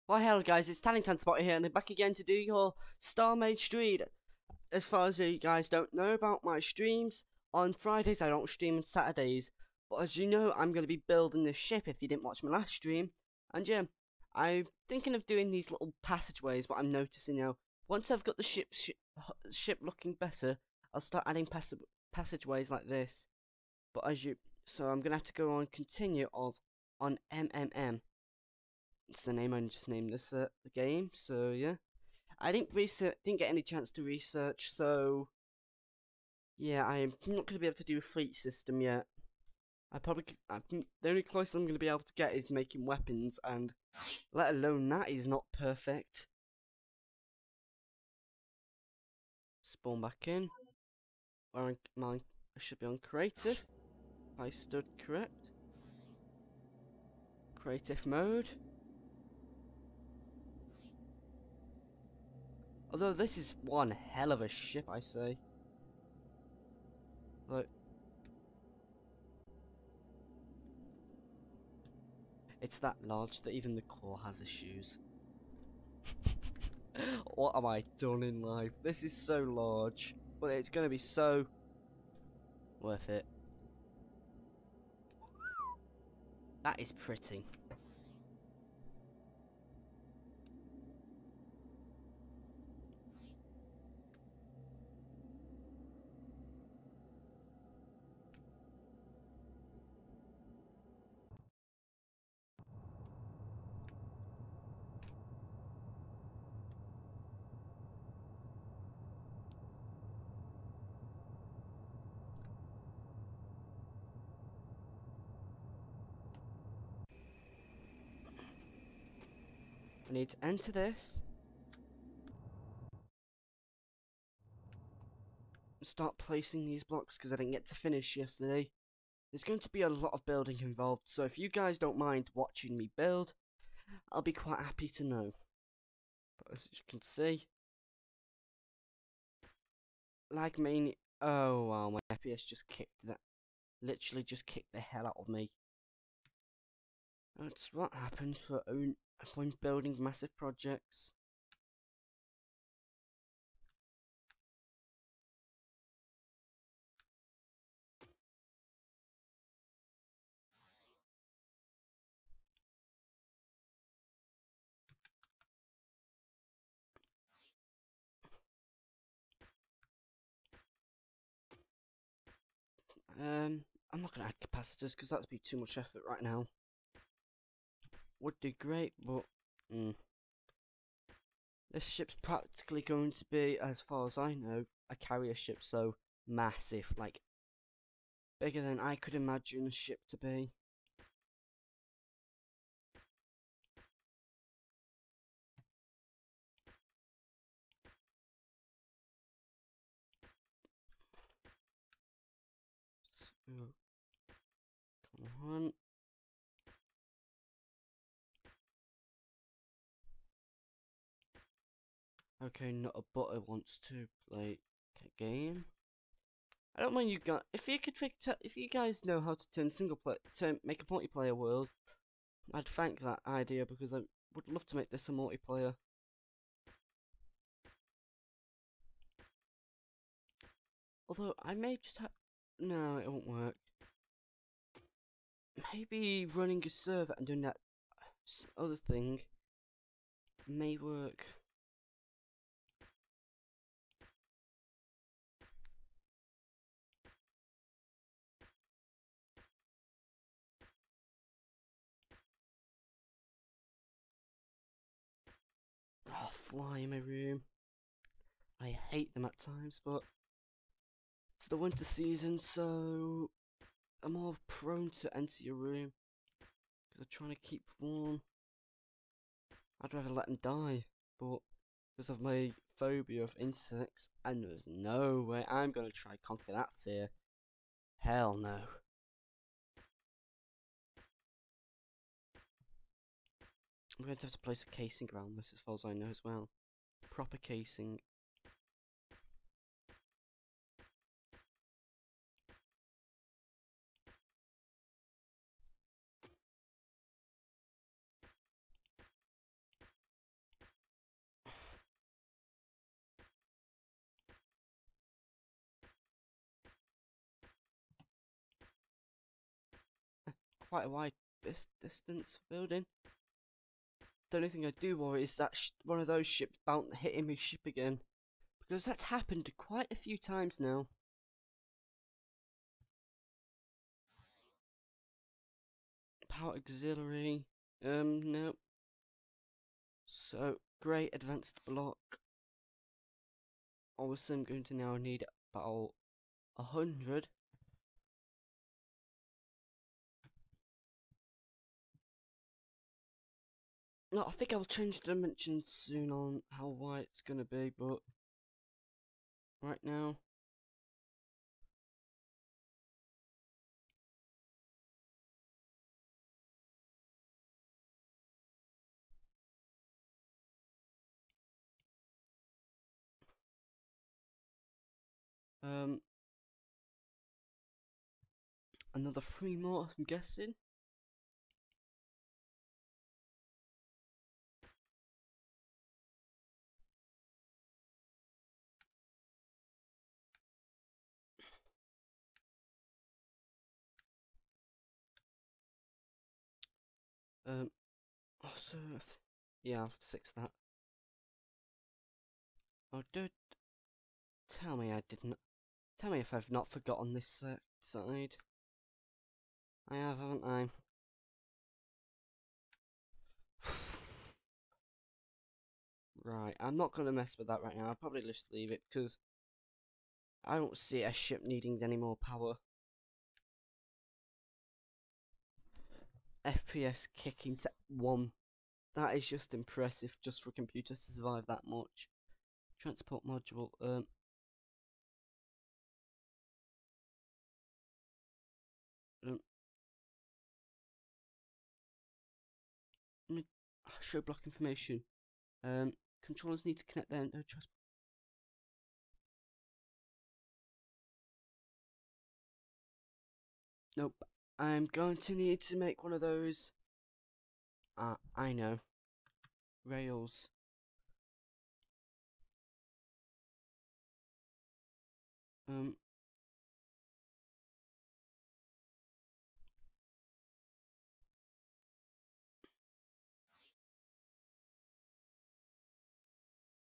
Well, hello guys, it's Tannington Spotter here, and I'm back again to do your Starmade stream. As far as you guys don't know about my streams, on Fridays I don't stream on Saturdays. But as you know, I'm going to be building this ship if you didn't watch my last stream. And yeah, I'm thinking of doing these little passageways, what I'm noticing now. Once I've got the ship looking better, I'll start adding passageways like this. But so I'm going to have to go on continue on MMM. It's the name I just named this the game. So yeah, I didn't get any chance to research. So yeah, I'm not going to be able to do a fleet system yet. The only closest I'm going to be able to get is making weapons, and let alone that is not perfect. Spawn back in. I should be on creative. I stood correct. Creative mode. Although this is one hell of a ship, I say. Like, it's that large that even the core has issues. What am I done in life? This is so large, but it's gonna be so worth it. That is pretty. I need to enter this. Start placing these blocks because I didn't get to finish yesterday. There's going to be a lot of building involved, so if you guys don't mind watching me build, I'll be quite happy to know. But as you can see, lag main. Oh wow, my FPS just kicked that. Literally just kicked the hell out of me. That's what happens when building massive projects. I'm not gonna add capacitors because that'd be too much effort right now. Would do great, but this ship's practically going to be, as far as I know, a carrier ship, so massive, like bigger than I could imagine a ship to be. So, come on. Okay, not a butter wants to play a game. I don't mind you guys. If you guys know how to make a multiplayer world, I'd thank that idea because I would love to make this a multiplayer. Although I may just have. No, it won't work. Maybe running a server and doing that other thing may work. Oh, fly in my room. I hate them at times, but it's the winter season, so I'm more prone to enter your room because I'm trying to keep warm. I'd rather let them die, but because of my phobia of insects, and there's no way I'm gonna try conquer that fear. Hell no. I'm going to have to place a casing around this as far as I know as well. Proper casing. quite a wide distance for building. The only thing I do worry is that one of those ships hitting my ship again, because that's happened quite a few times now. Power auxiliary, no. So, great advanced block. Obviously I'm going to now need about 100. No, I think I'll change dimensions soon on how wide it's gonna be, but right now another 3 more, I'm guessing. Also, yeah, I'll have to fix that. Oh, dude, tell me I didn't. Tell me if I've not forgotten this side. I have, haven't I? Right, I'm not gonna mess with that right now. I'll probably just leave it because I don't see a ship needing any more power. FPS kicking to 1. That is just impressive, just for computers to survive that much. Transport module, show block information. Controllers need to connect their transport. Nope. I'm going to need to make one of those. I know. Rails.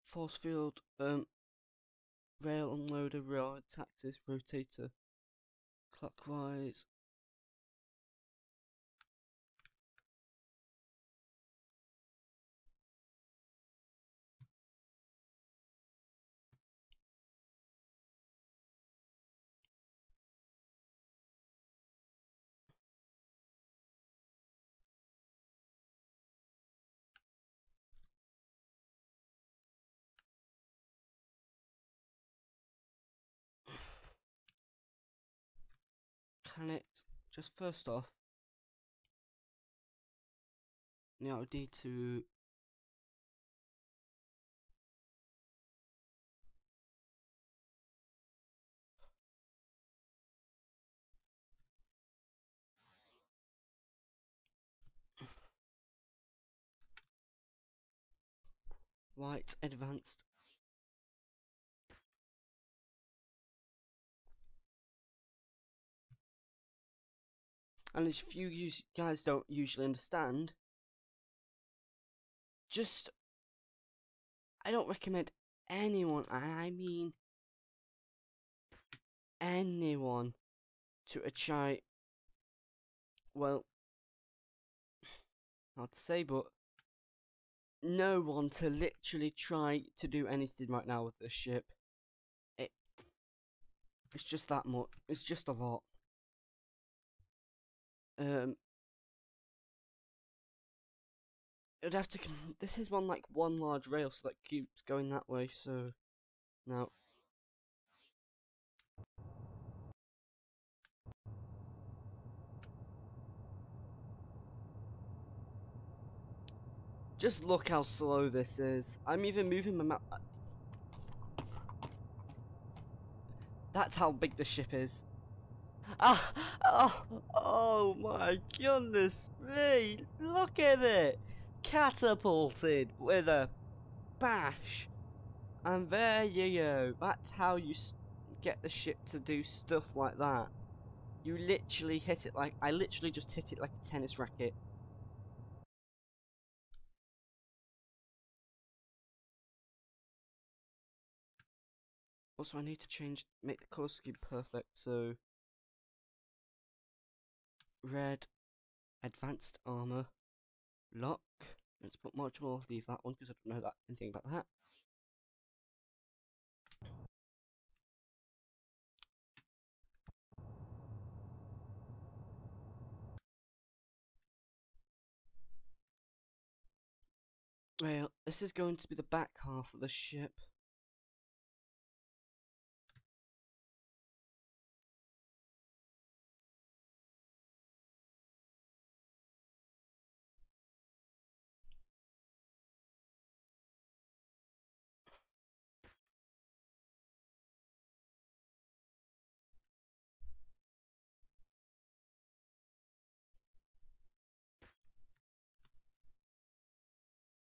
Force field, rail unloader, rail axis, rotator, clockwise. Connect. Just first off, now I need to right advanced. And if you guys don't usually understand, just I don't recommend anyone, I mean anyone, to try, well, hard to say, but no one to literally try to do anything right now with this ship. It's just that much. It's just a lot. It'd have to. This is one large rail, so that keeps going that way. So now. Just look how slow this is. I'm even moving my map. That's how big the ship is. Oh my goodness me! Look at it! Catapulted with a bash. And there you go. That's how you get the ship to do stuff like that. You literally hit it like I literally just hit it like a tennis racket. Also, I need to make the color scheme perfect. So, red, advanced armor, lock. Let's put module. Leave that one because I don't know anything about that. Well, this is going to be the back half of the ship.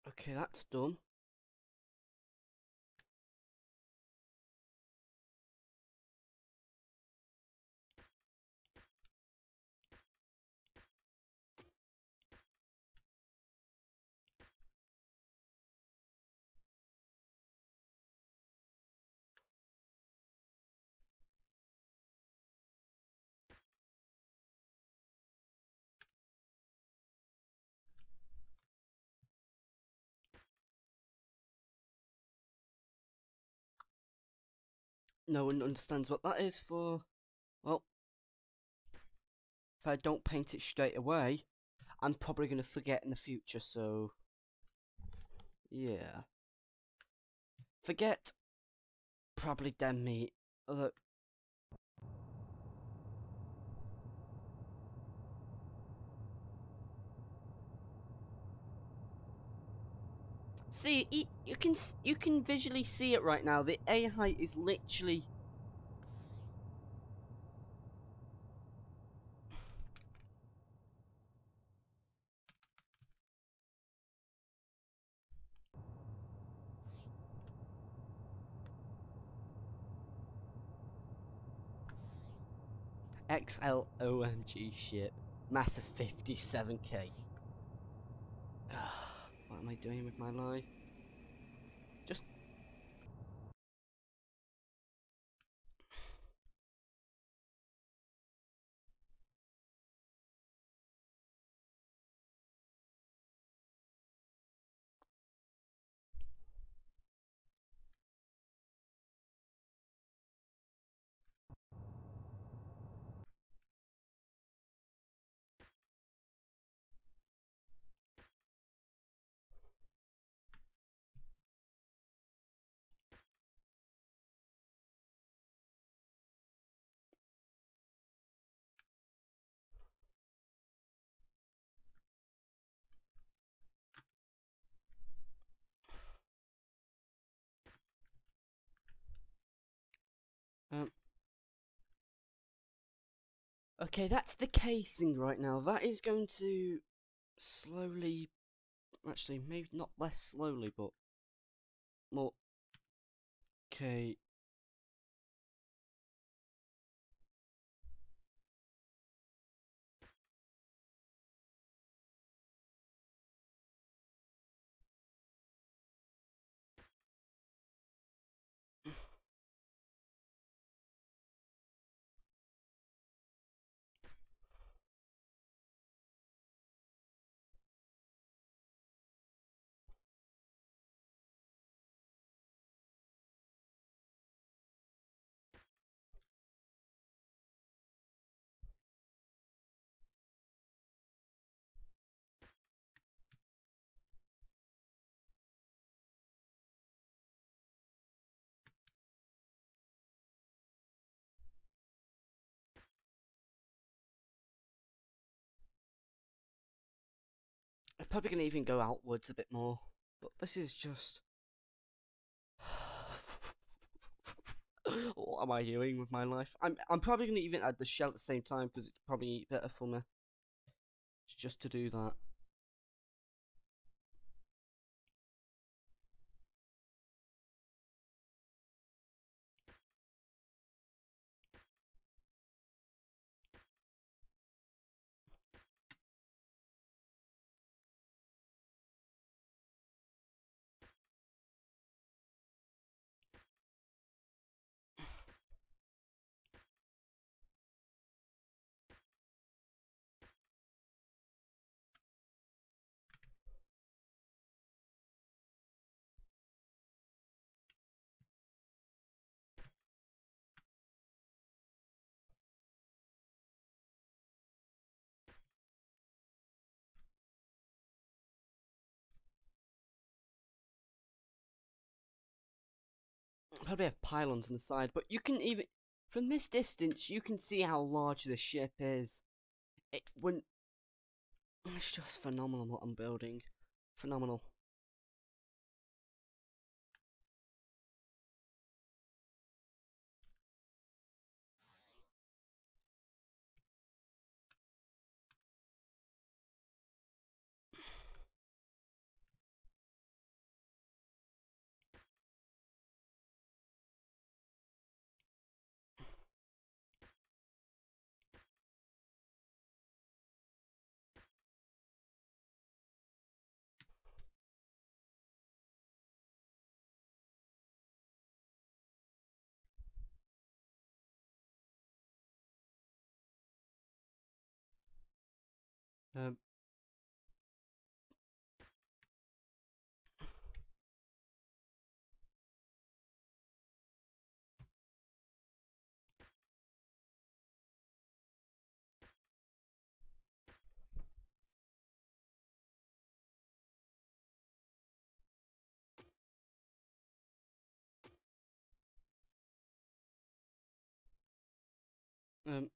Okay, that's done. No one understands what that is for. Well, if I don't paint it straight away, I'm probably going to forget in the future, so... yeah. Forget. Probably damn me. See, you can visually see it right now. The A height is literally... XL OMG ship. Mass of 57k. What am I doing with my life? Just... okay, that's the casing right now. That is going to slowly... actually, maybe not less slowly, but more... okay. I'm probably going to even go outwards a bit more, but this is just... what am I doing with my life? I'm probably going to even add the shell at the same time because it's probably better for me just to do that. Probably have pylons on the side, but you can even from this distance you can see how large this ship is. It's just phenomenal what I'm building. Phenomenal. Um, um,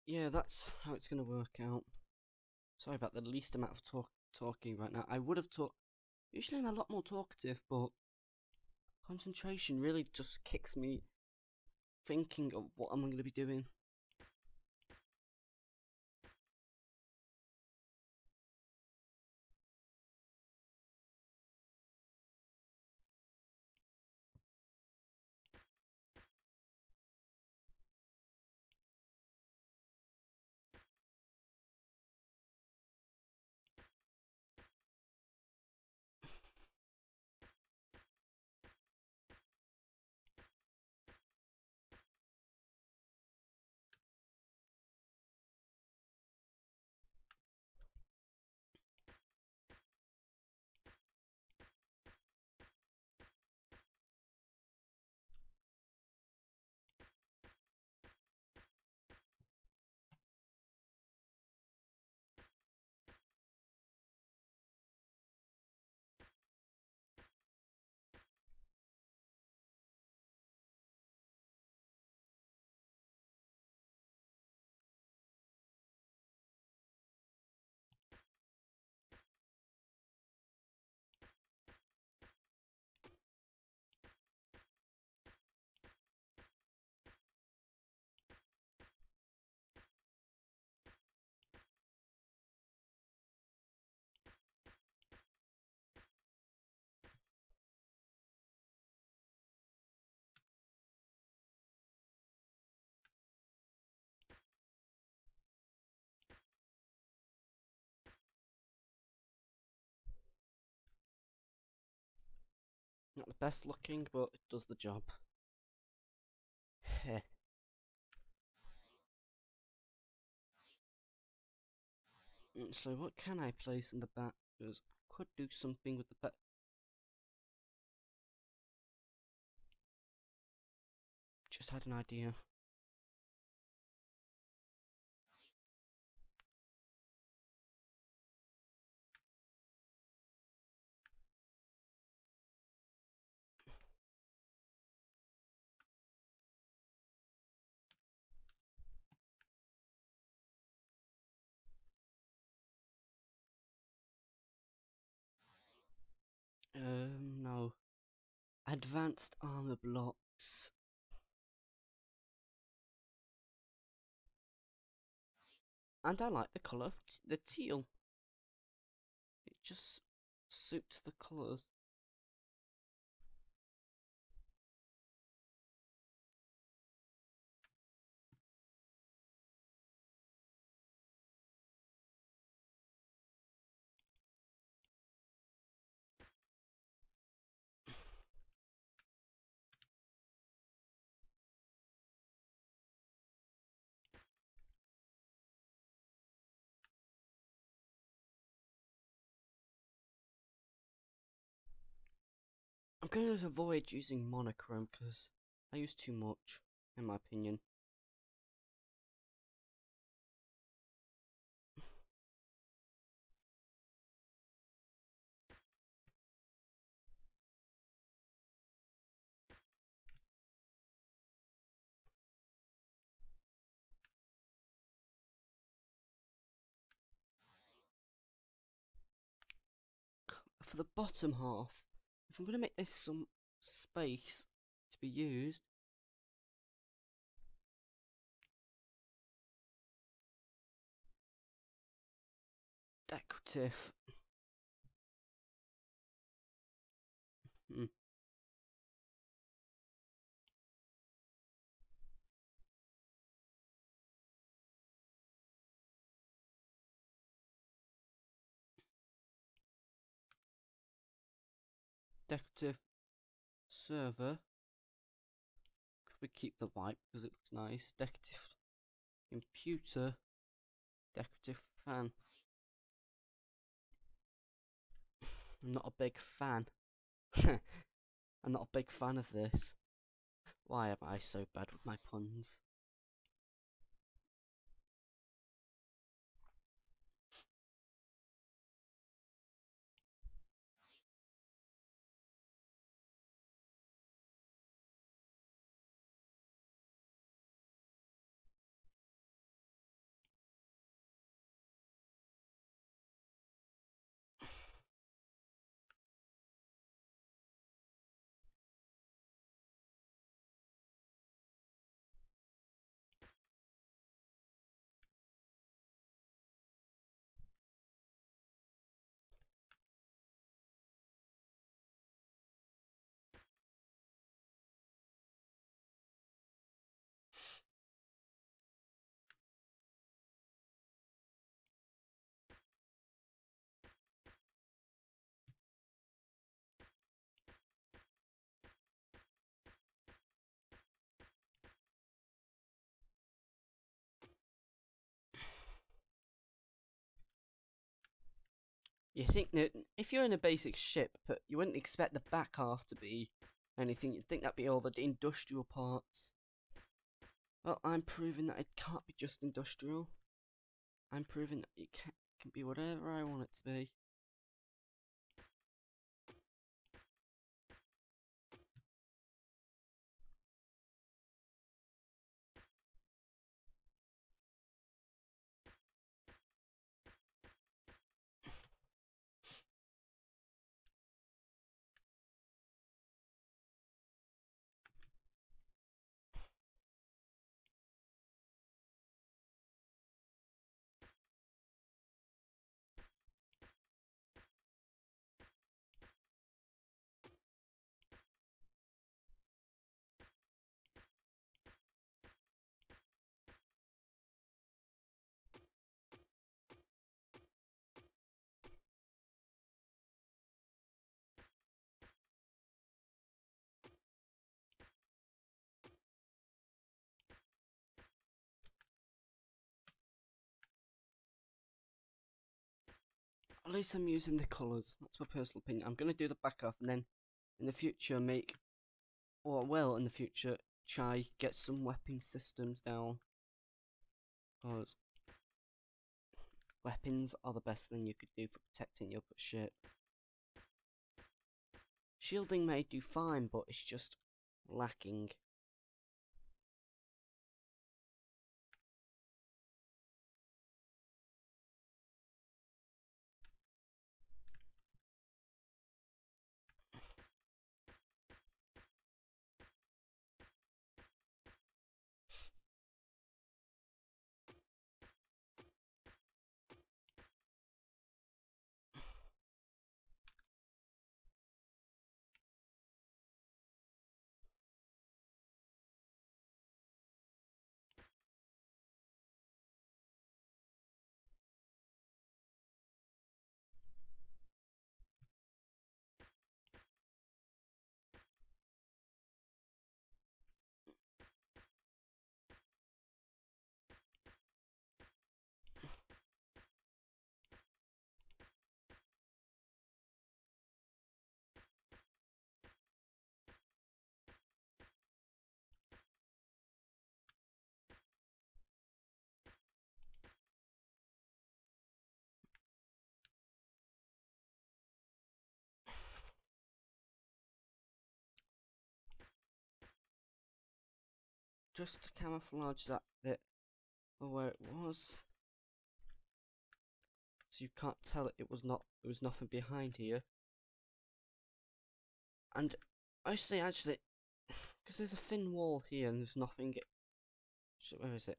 yeah, that's how it's gonna work out. Sorry about the least amount of talking right now. I would have talked. Usually I'm a lot more talkative, but concentration really just kicks me thinking of what I'm going to be doing. Not the best looking, but it does the job. Heh. So what can I place in the back? Because I could do something with the back. Just had an idea. No. Advanced armor blocks. And I like the colour of the teal. It just suits the colours. I'm going to avoid using monochrome because I use too much, in my opinion. For the bottom half, if I'm going to make this some space to be used, decorative. Decorative server. Could we keep the white because it looks nice? Decorative computer. Decorative fan. I'm not a big fan. I'm not a big fan of this. Why am I so bad with my puns? You think that if you're in a basic ship, but you wouldn't expect the back half to be anything. You'd think that'd be all the industrial parts. Well, I'm proving that it can't be just industrial. I'm proving that it can be whatever I want it to be. At least I'm using the colours. That's my personal opinion. I'm gonna do the back half and then in the future make, or well, in the future try get some weapon systems down. Because weapons are the best thing you could do for protecting your ship. Shielding may do fine, but it's just lacking. just to camouflage that bit for where it was, so you can't tell it was nothing behind here. And actually, because there's a thin wall here and there's nothing. Where is it?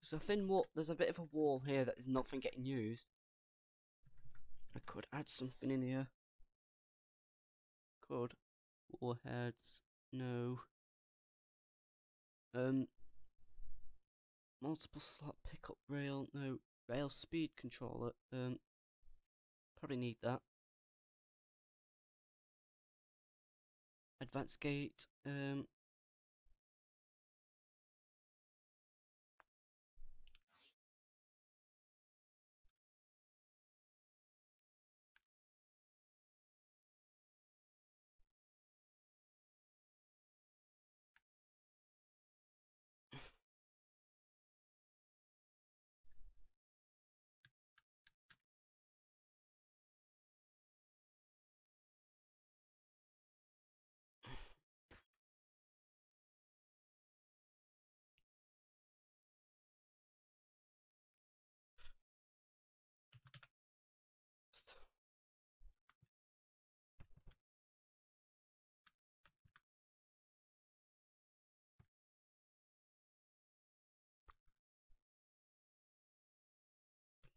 There's a thin wall. There's a bit of a wall here that is nothing getting used. I could add something in here. Could. Warheads. No. Multiple slot pickup rail. No. Rail speed controller. Probably need that. Advanced gate.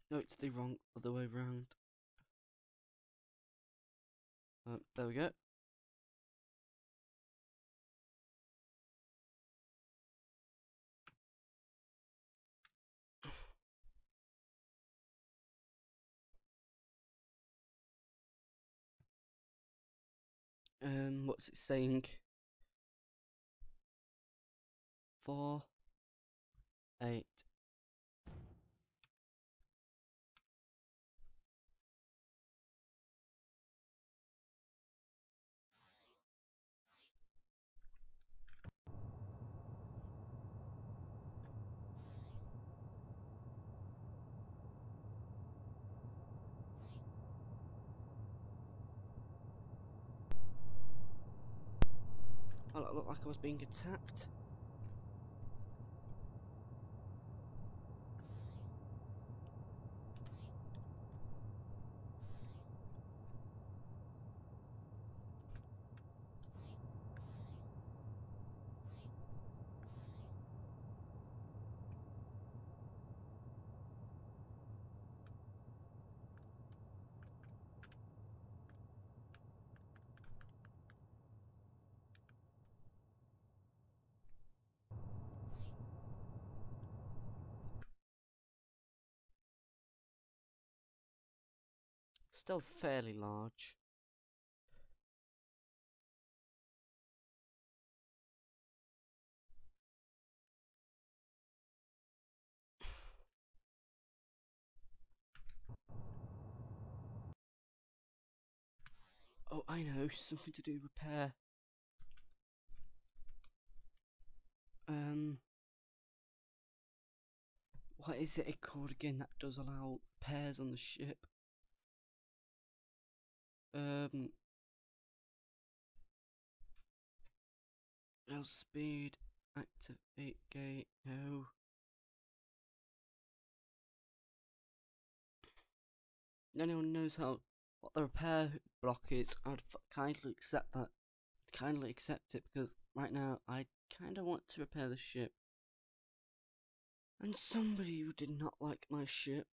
No, it's the wrong other way round. There we go. What's it saying? 4, 8. Well, it looked like I was being attacked. Still fairly large. Oh, I know, something to do repair. What is it called again that does allow repairs on the ship? Rail speed, activate gate, no. If anyone knows what the repair block is, I'd kindly accept that. Kindly accept it, because right now I kinda want to repair the ship. And somebody who did not like my ship.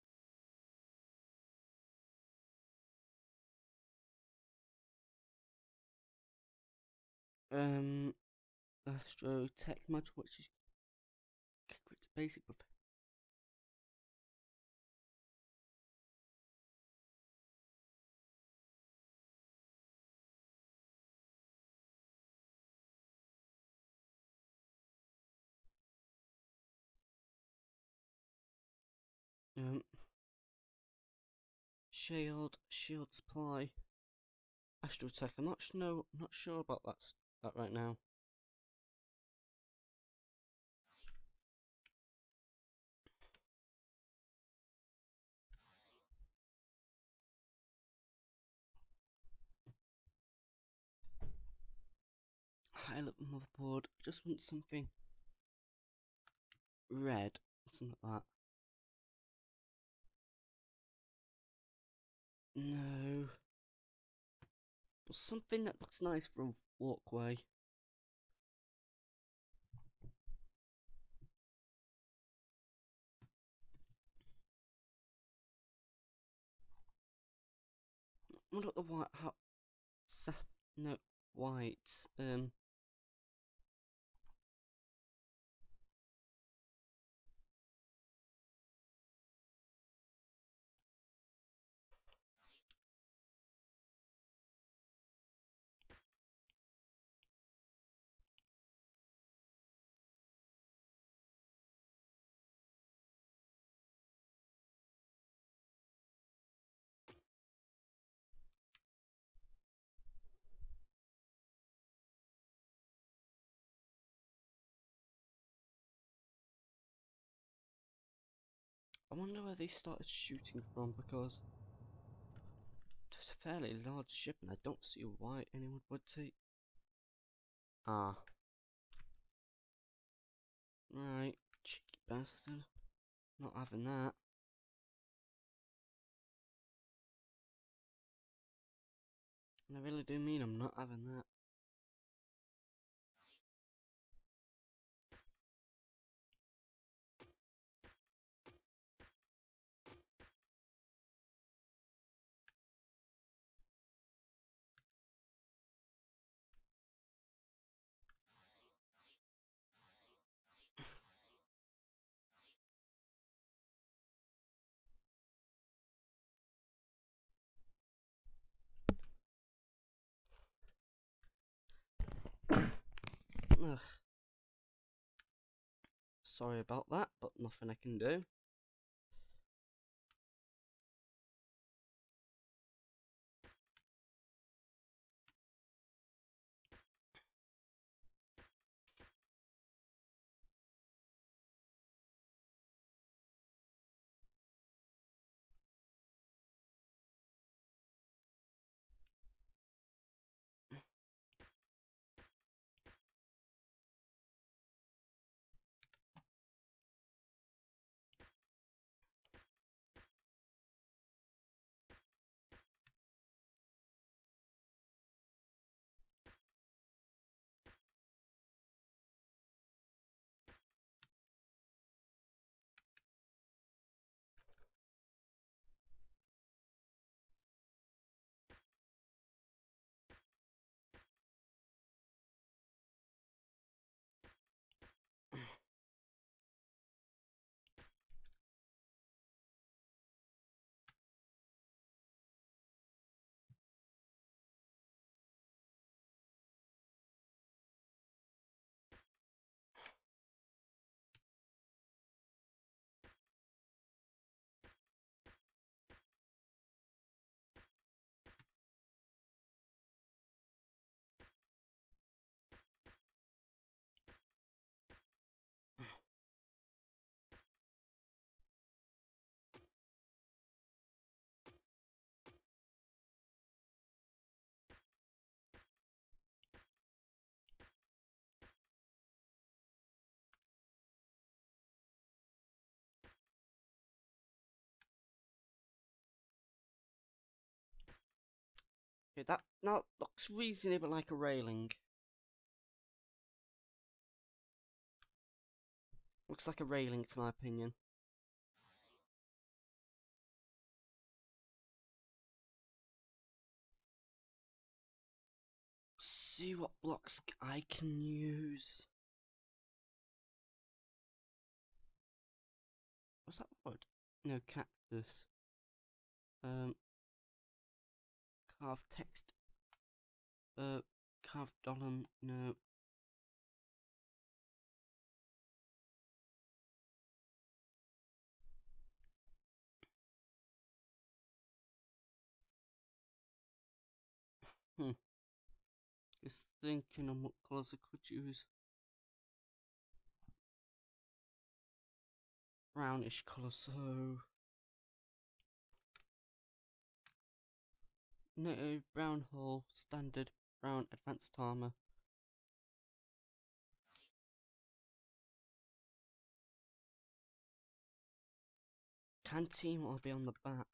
Astro Tech Mod, which is basic. Shield supply, Astrotech. I'm not sure about that right now. pilot motherboard. I just want something red, something like that. No. Something that looks nice for a walkway. What about the white? How? No, white. I wonder where they started shooting from, because it's a fairly large ship and I don't see why anyone would take. Ah. Right, cheeky bastard. Not having that. And I really do mean I'm not having that. Ugh. Sorry about that, but nothing I can do. Okay, that now looks reasonable like a railing. Looks like a railing to my opinion. See what blocks I can use. What's that wood? No, cactus. Carved text. Carved dollar. No. Just thinking on what colours I could use. Brownish colour, so no brown hull, standard brown advanced armor. canteen will be on the back.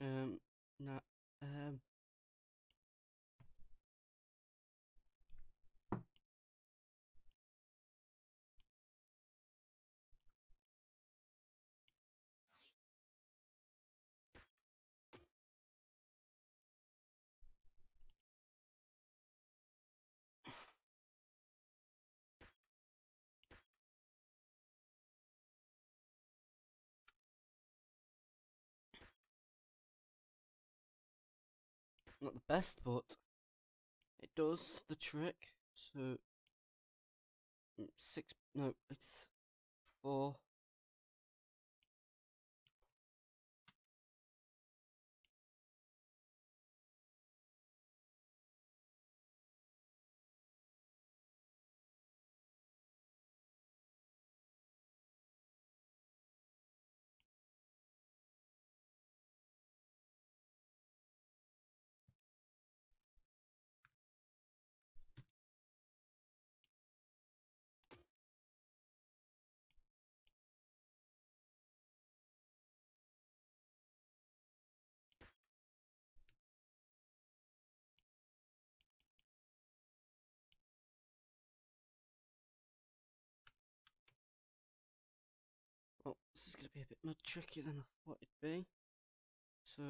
No, not the best, but it does the trick. So 6, no, it's 4. Well, this is going to be a bit more tricky than I thought it'd be. So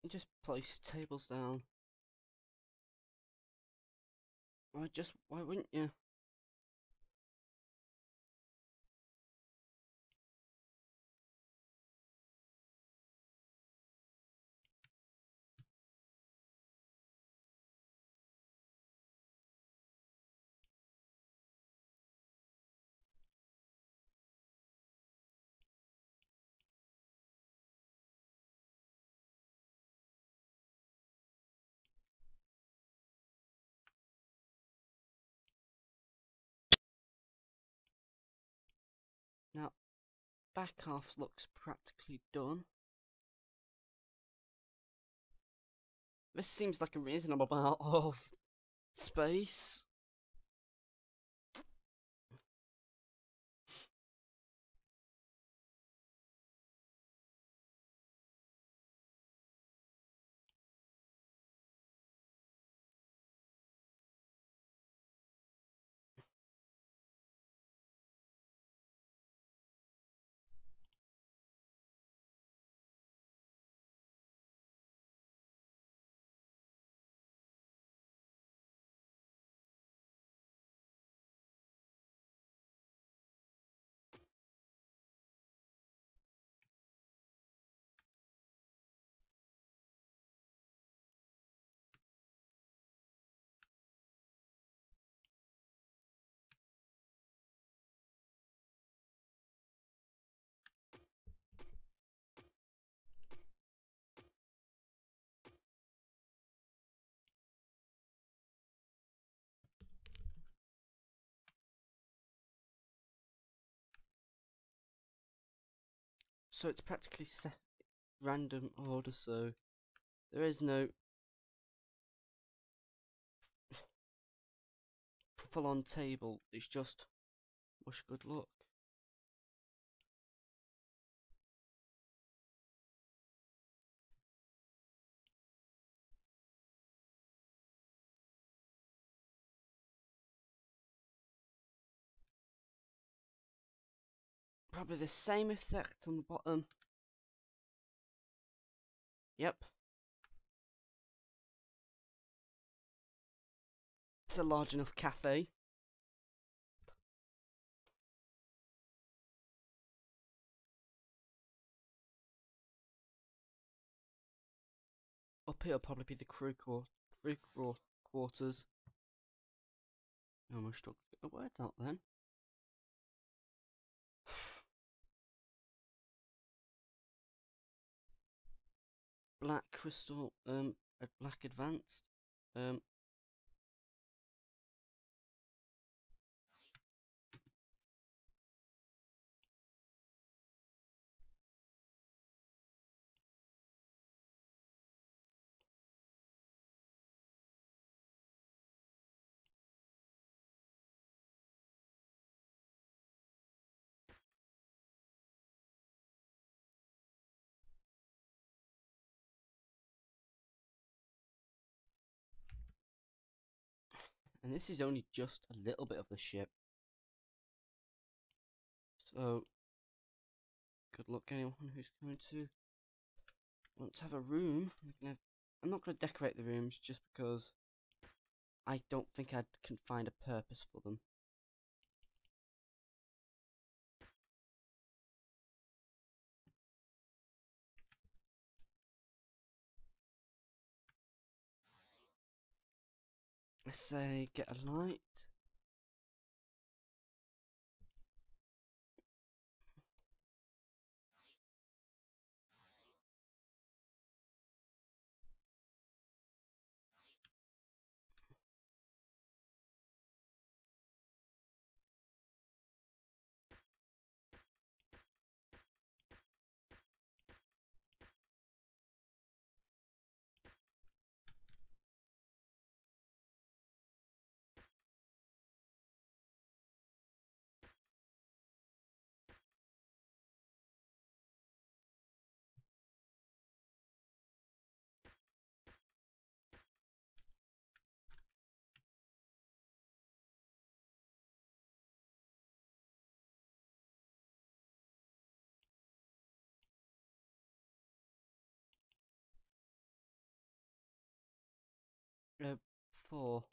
just place tables down. Why wouldn't you? back half looks practically done. This seems like a reasonable amount of space. So it's practically set random order, so there is no full-on table. It's just wish good luck. Probably the same effect on the bottom. Yep. It's a large enough cafe. Up here will probably be the crew quarters. I almost struck the word out then. Black crystal, black advanced. And this is only just a little bit of the ship. So, good luck anyone who's going to want to have a room. I'm not going to decorate the rooms just because I don't think I can find a purpose for them. Let's say get a light. Uh, four.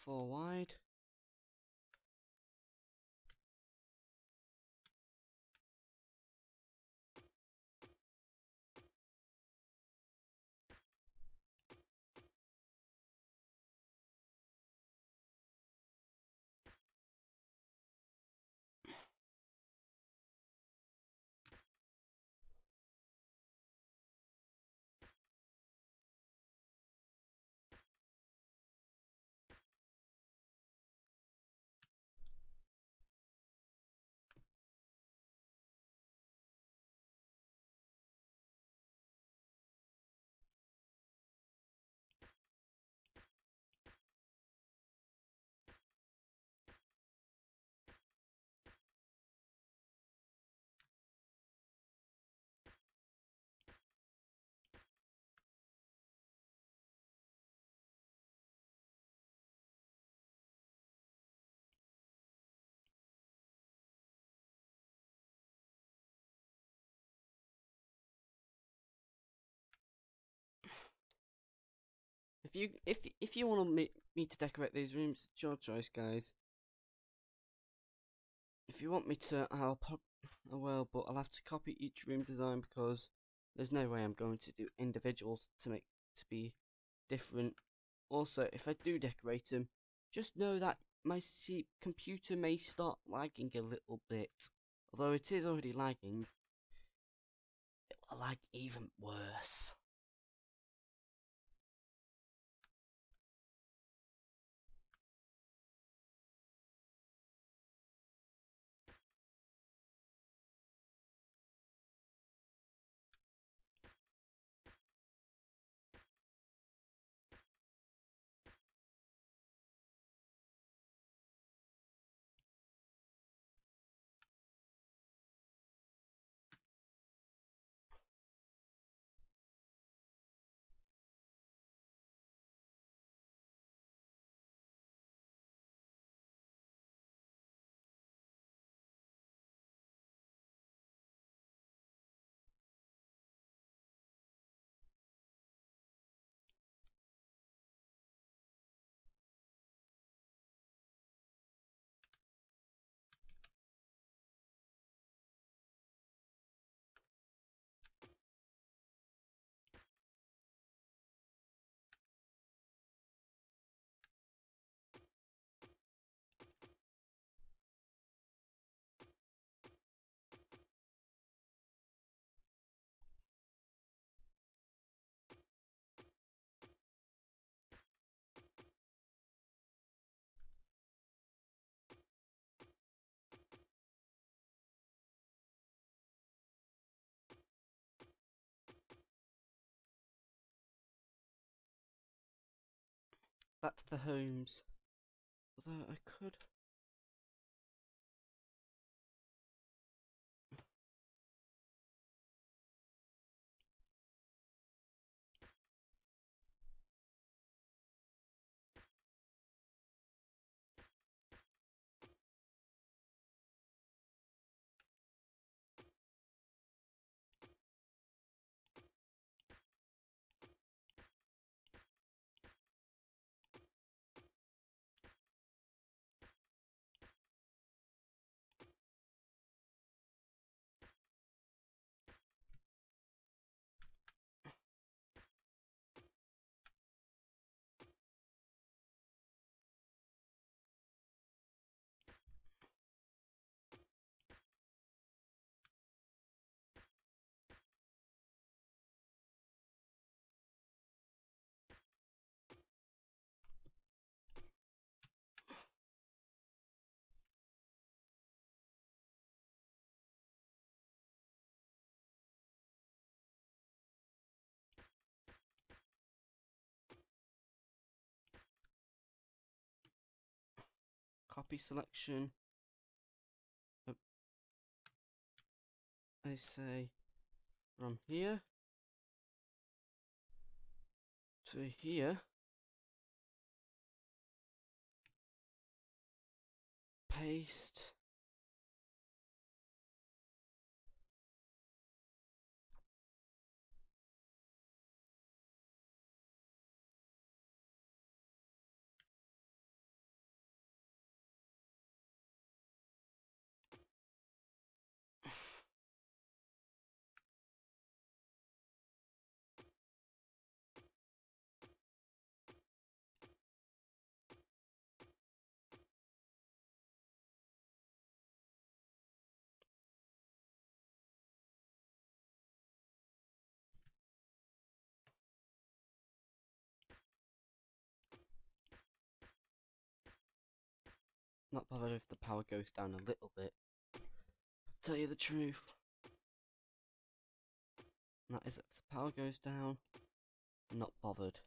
Four wide. If you want me to decorate these rooms, it's your choice, guys. If you want me to, I will, but I'll have to copy each room design because there's no way I'm going to do individuals to be different. Also, if I do decorate them, just know that my computer may start lagging a little bit. Although it is already lagging, it will lag even worse. That's the homes. Although I could. Copy selection. I say from here to here. Paste. Not bothered if the power goes down a little bit. Tell you the truth. And that is if the power goes down, I'm not bothered.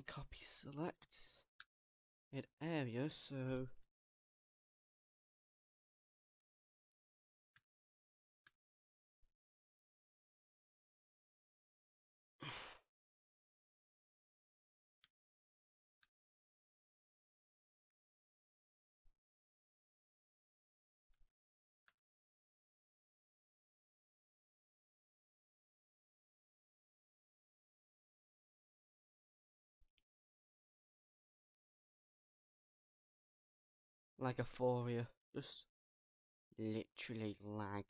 Copy select. Hit area, so... Like a Foria, just literally lag.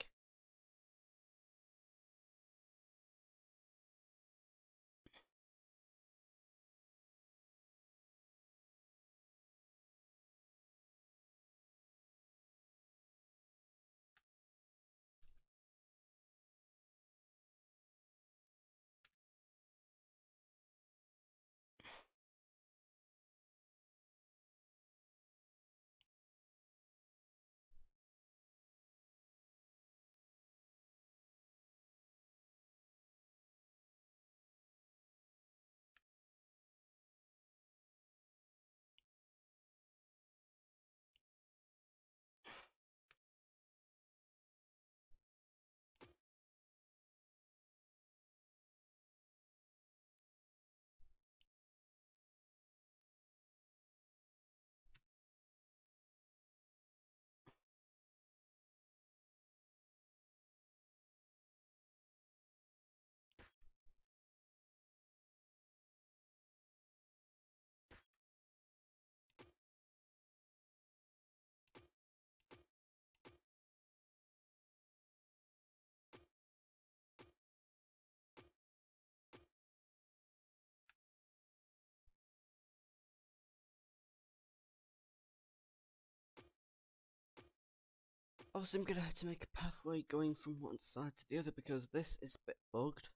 Obviously, I'm gonna have to make a pathway going from one side to the other because this is a bit bugged.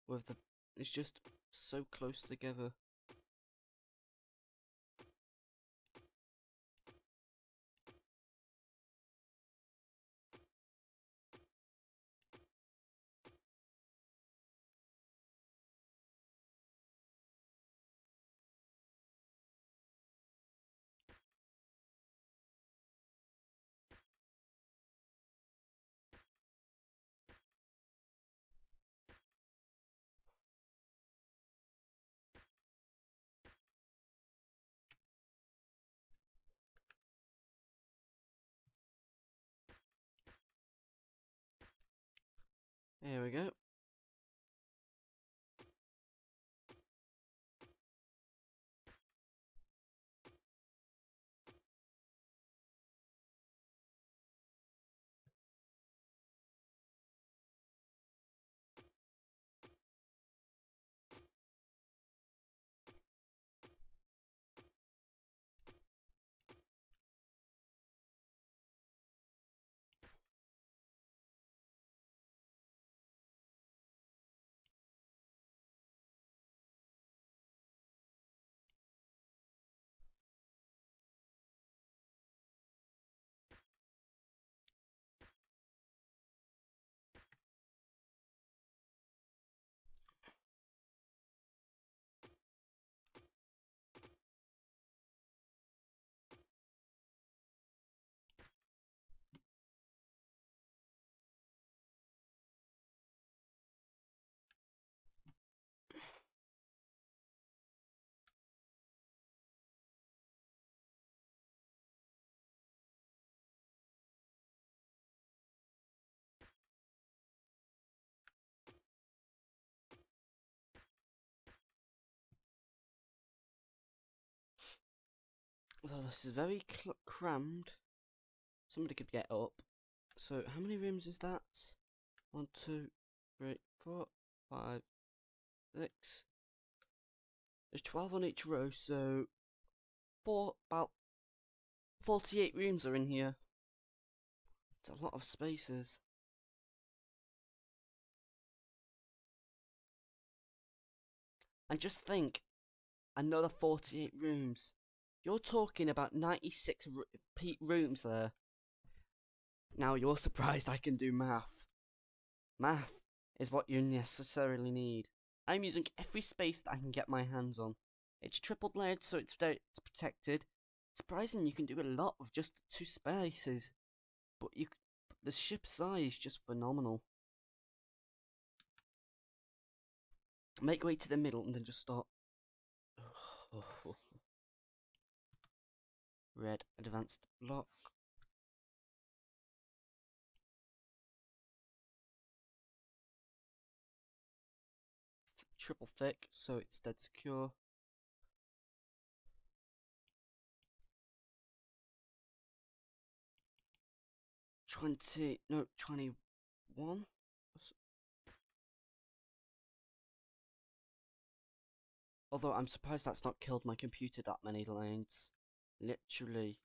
With the, it's just so close together. Here we go. Although this is very crammed. Somebody could get up. So how many rooms is that? 1, 2, 3, 4, 5, 6. There's 12 on each row, so about 48 rooms are in here. It's a lot of spaces. And just think, another 48 rooms. You're talking about 96 rooms there. Now you're surprised I can do math. Math is what you necessarily need. I'm using every space that I can get my hands on. It's triple layered, so it's protected. Surprising, you can do a lot with just 2 spaces, but the ship size is just phenomenal. Make way to the middle and then just start. Red advanced block. Triple thick, so it's dead secure. No, 21. Although I'm surprised that's not killed my computer that many lanes. Literally.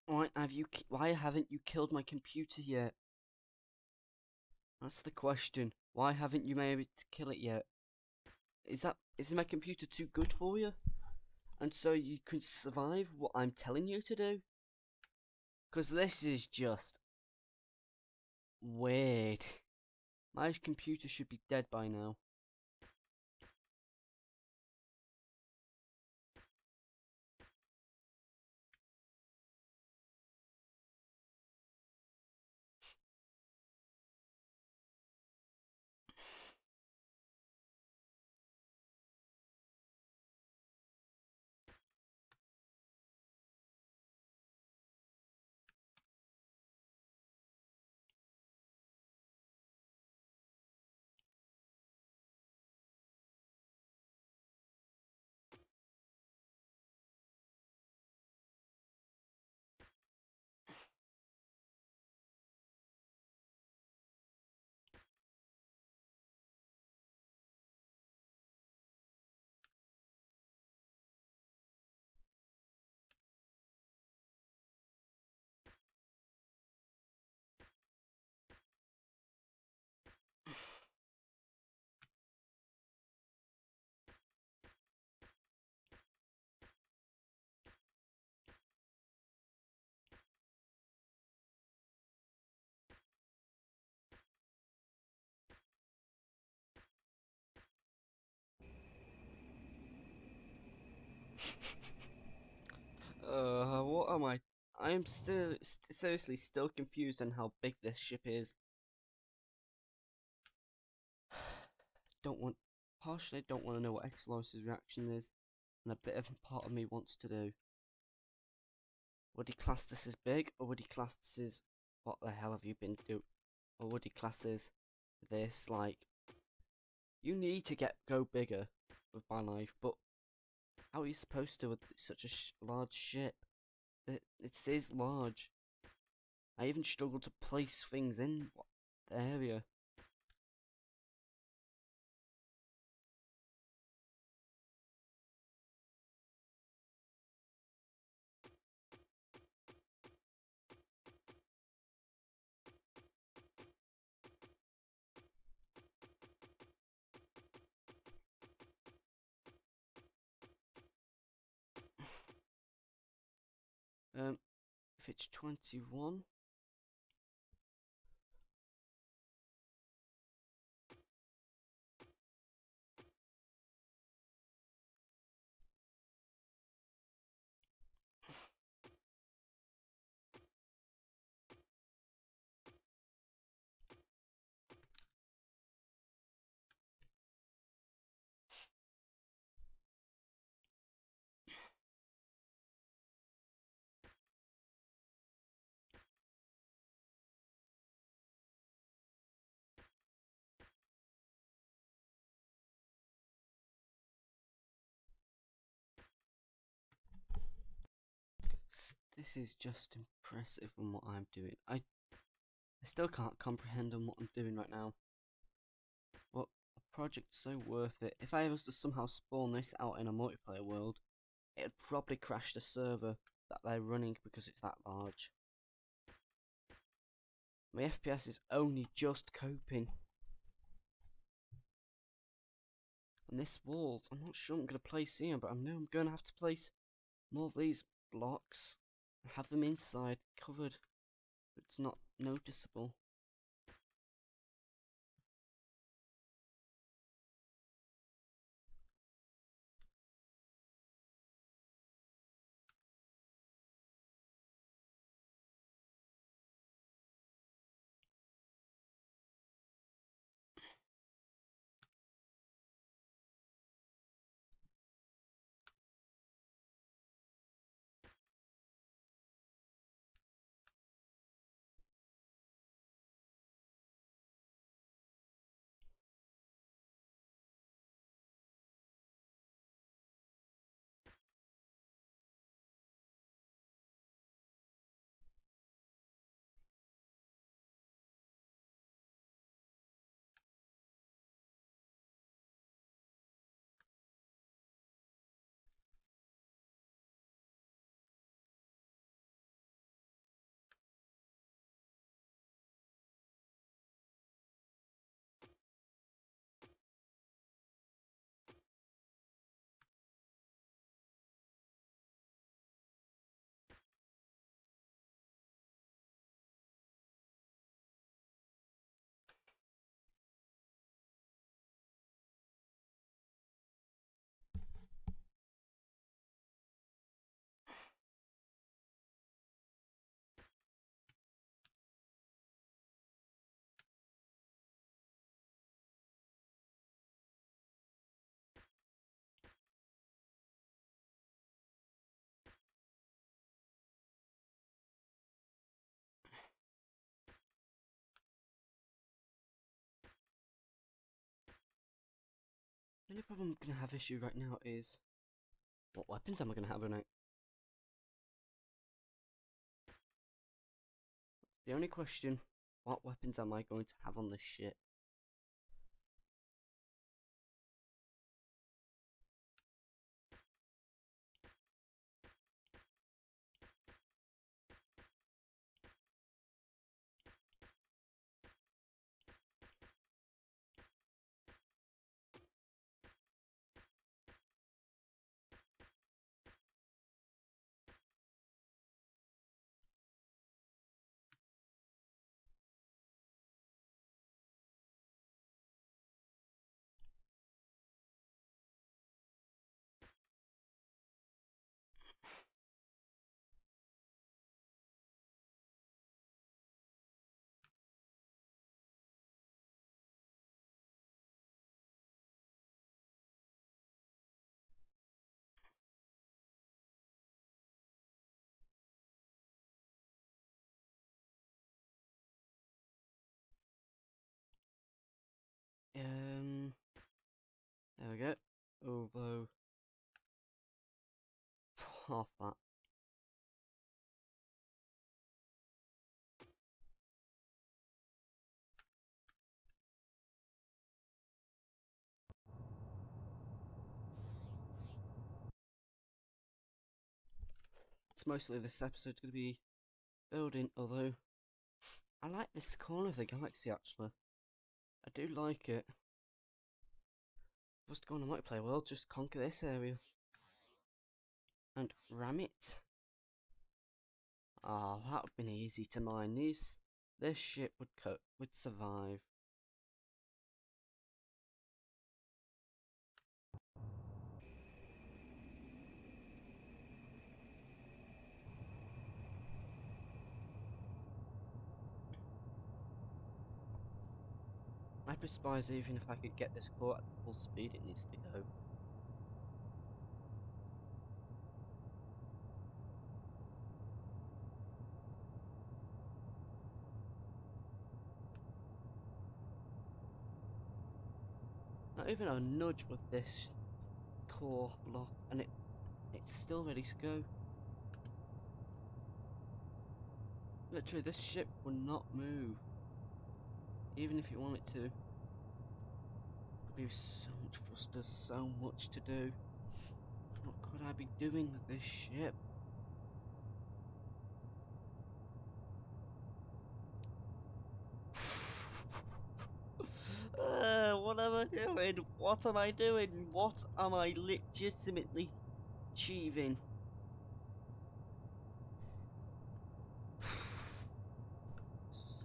Why haven't you killed my computer yet? That's the question. Why haven't you been able to kill it yet? Is my computer too good for you? And so you can survive what I'm telling you to do? Because this is just weird. My computer should be dead by now. What am I? I am seriously still confused on how big this ship is. Partially don't want to know what Exelos' reaction is, and a bit of part of me wants to do. Would he class this as big, or would he class this as, what the hell have you been doing? Or would he class this like, you need to go bigger with my life, but how are you supposed to with such a large ship? It is large. I even struggle to place things in the area. If it's 21. This is just impressive on what I'm doing. I still can't comprehend on what I'm doing right now. But a project so worth it. If I was to somehow spawn this out in a multiplayer world, it'd probably crash the server that they're running because it's that large. My FPS is only just coping. And this walls, I'm not sure I'm going to place here, but I know I'm going to have to place more of these blocks. have them inside covered. It's not noticeable. The only problem I'm gonna have issue right now is what weapons am I gonna have in it? The only question, what weapons am I going to have on this ship? There we go. Although, half that. It's mostly this episode's gonna be building, although I like this corner of the galaxy actually. I do like it. Just go on a multiplayer world, just conquer this area. And ram it. Oh, that would have been easy to mine. This ship would survive. I'd be surprised even if I could get this core at the full speed it needs to go. Not even a nudge with this core block, and it's still ready to go. Literally, this ship will not move, even if you want it to. There'll be so much thrusters, so much to do. What could I be doing with this ship? What am I doing? What am I doing? What am I legitimately achieving?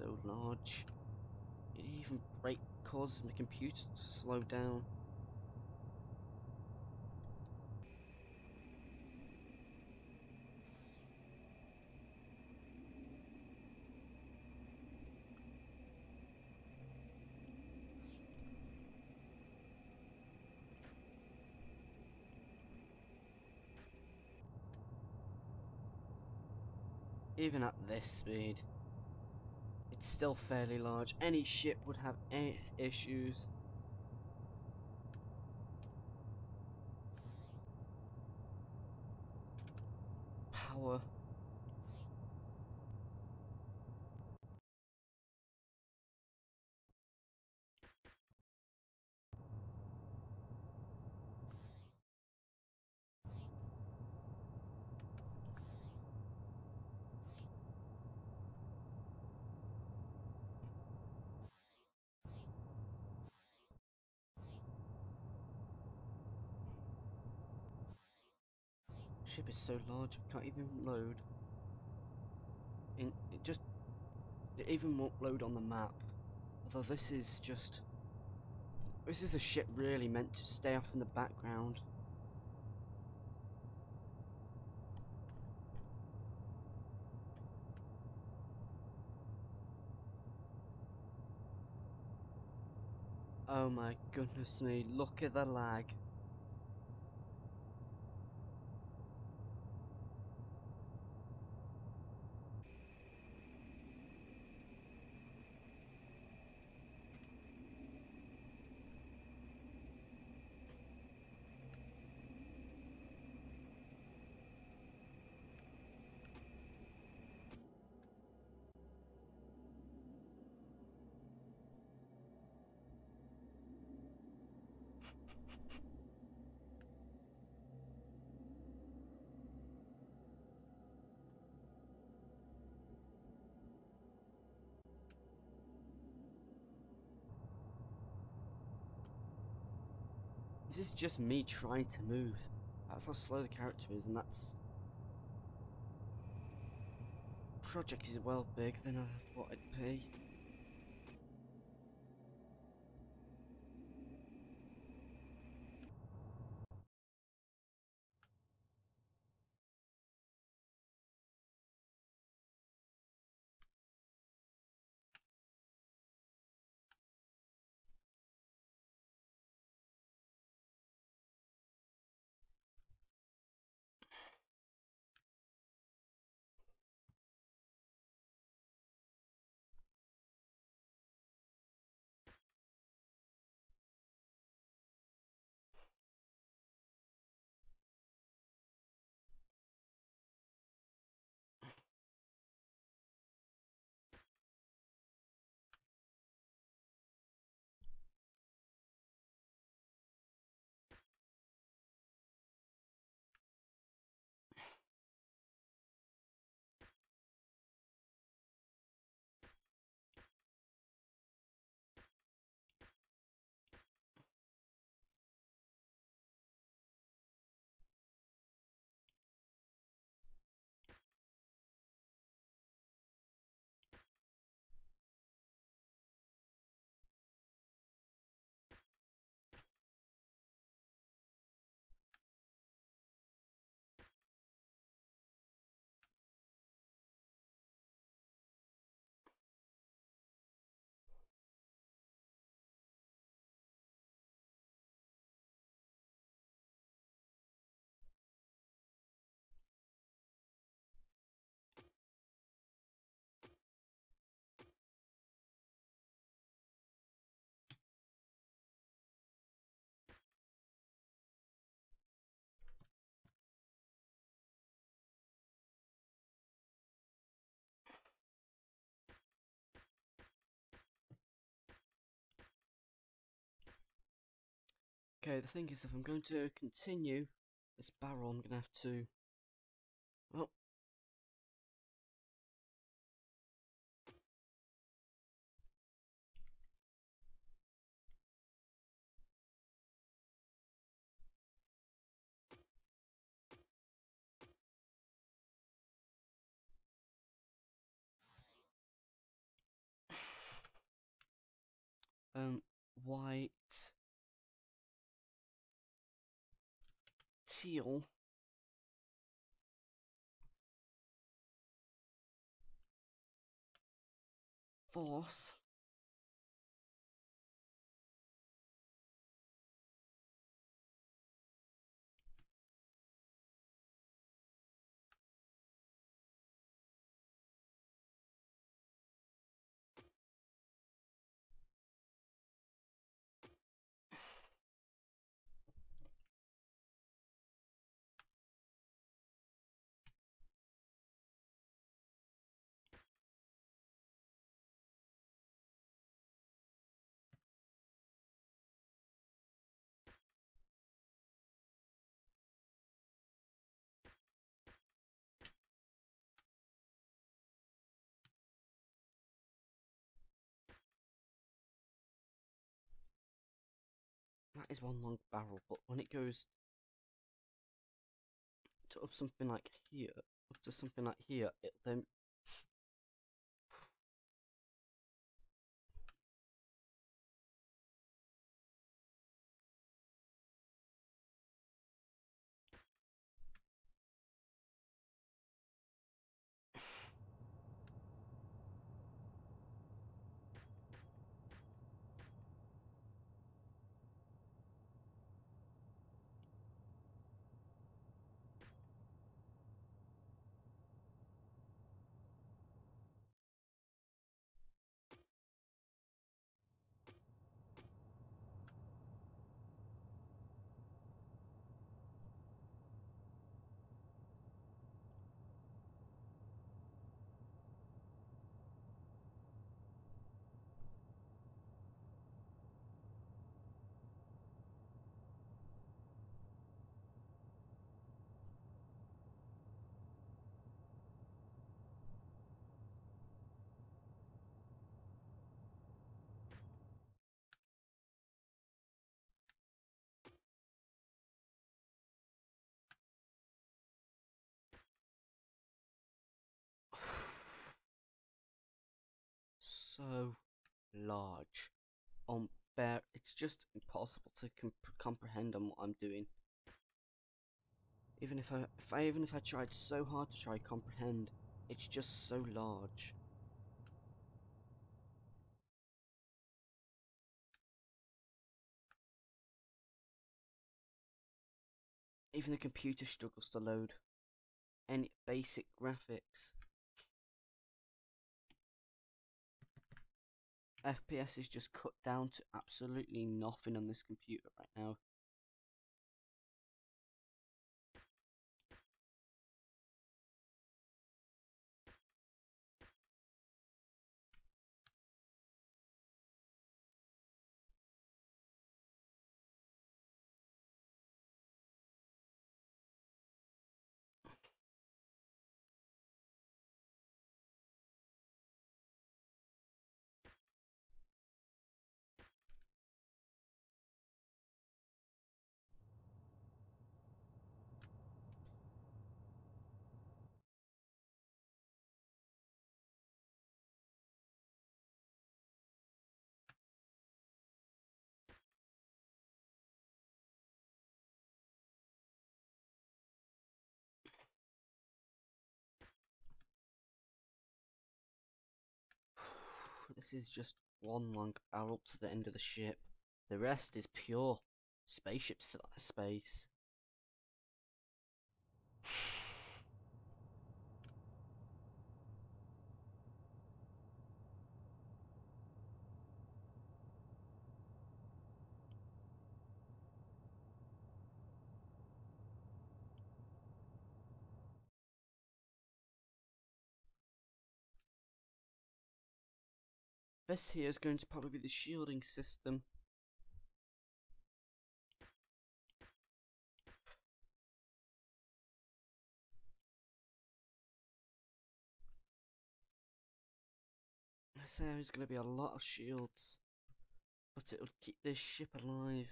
so large. It even causes my computer to slow down. Even at this speed, it's still fairly large. Any ship would have issues. Power. Ship is so large, I can't even load. It even won't load on the map. Although this is a ship really meant to stay off in the background. Oh my goodness me, look at the lag. This is just me trying to move. That's how slow the character is, and that's... Project is well big than I thought it'd be. Okay, the thing is, if I'm going to continue this barrel, I'm gonna have to... Well... white, teal, force, that is one long barrel, but when it goes to up something like here, up to something like here, it then so large. It's just impossible to comprehend on what I'm doing. Even if I tried so hard to try comprehend, it's just so large. Even the computer struggles to load any basic graphics. FPS is just cut down to absolutely nothing on this computer right now. This is just one long barrel to the end of the ship. The rest is pure spaceship space. This here is going to probably be the shielding system. This area is going to be a lot of shields, but it will keep this ship alive,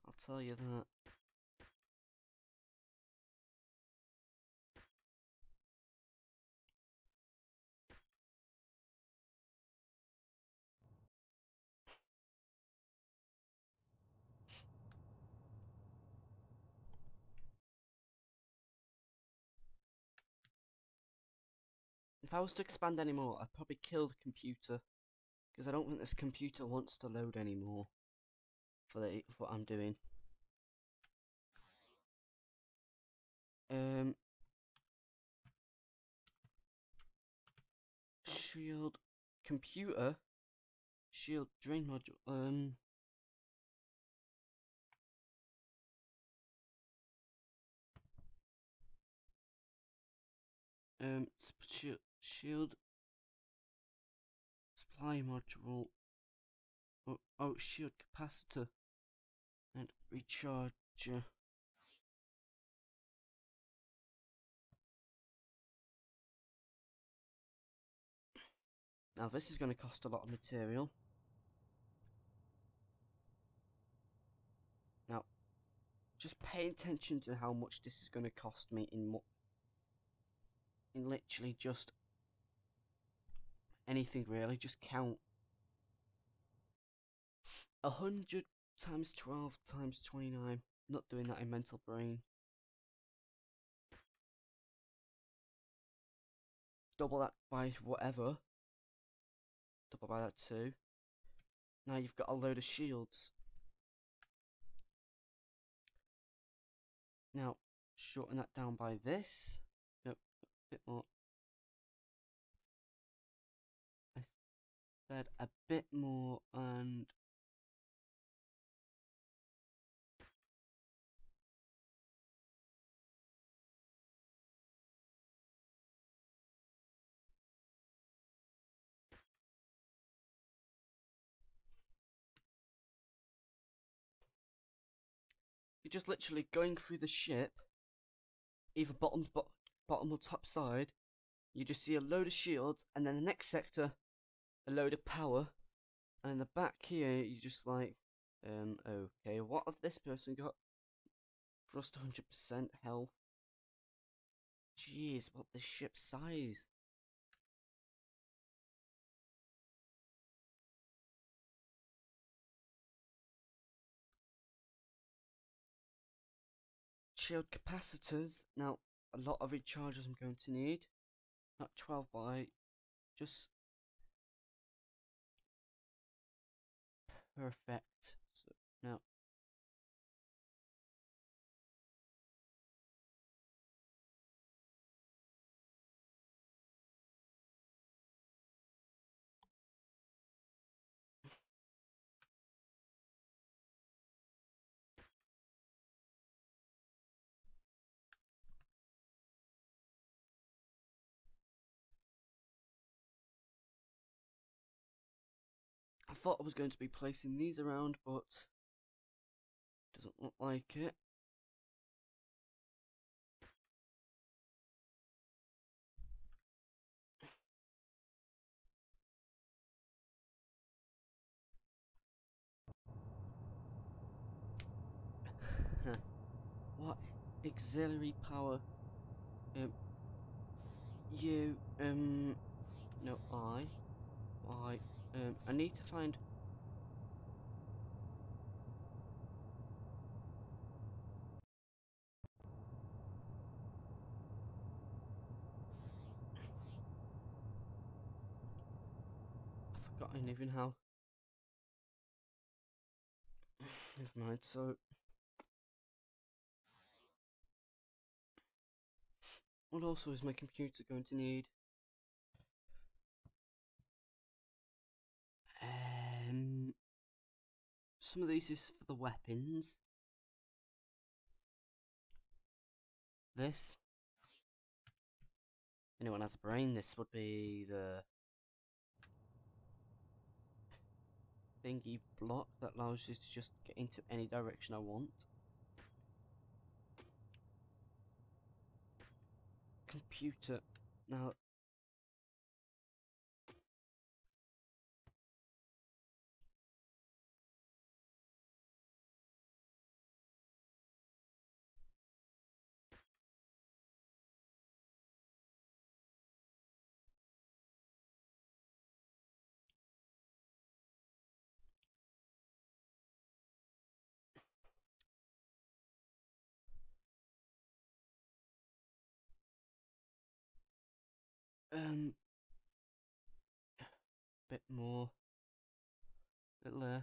I'll tell you that. If I was to expand anymore, I'd probably kill the computer, because I don't think this computer wants to load anymore for what I'm doing. Shield computer, shield drain module. Shield supply module. Oh, shield capacitor and recharger. Now this is going to cost a lot of material. Now, just pay attention to how much this is going to cost me in literally just anything really. Just count 100 times 12 times 29. Not doing that in mental brain. Double that by whatever. Double by that too. Now you've got a load of shields. Now shorten that down by this. Nope, a bit more. I said a bit more, and you're just literally going through the ship, either bottom or top side. You just see a load of shields, and then the next sector, a load of power, and in the back here, you just like, okay, what have this person got? Just 100% health. Jeez, what the ship's size? Shield capacitors. Now, a lot of rechargers I'm going to need. Not 12 by, just perfect. So now, I thought I was going to be placing these around, but doesn't look like it. What auxiliary power? No, I need to find. I've forgotten even how. Never mind. So, what also is my computer going to need? Some of these is for the weapons. This. Anyone has a brain, this would be the thingy block that allows you to just get into any direction I want. Computer. Now, bit more. Little no.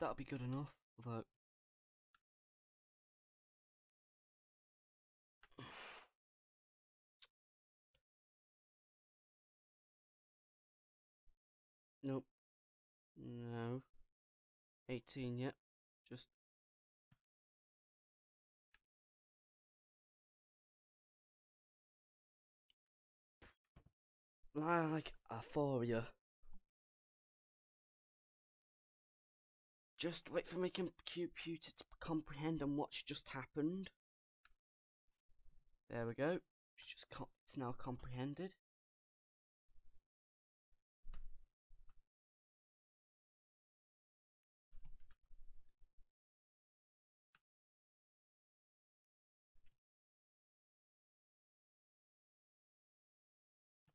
That'll be good enough. Although nope. No. 18 yet. Just like aphoria. Just wait for my computer to comprehend on what's just happened. There we go. It's now comprehended.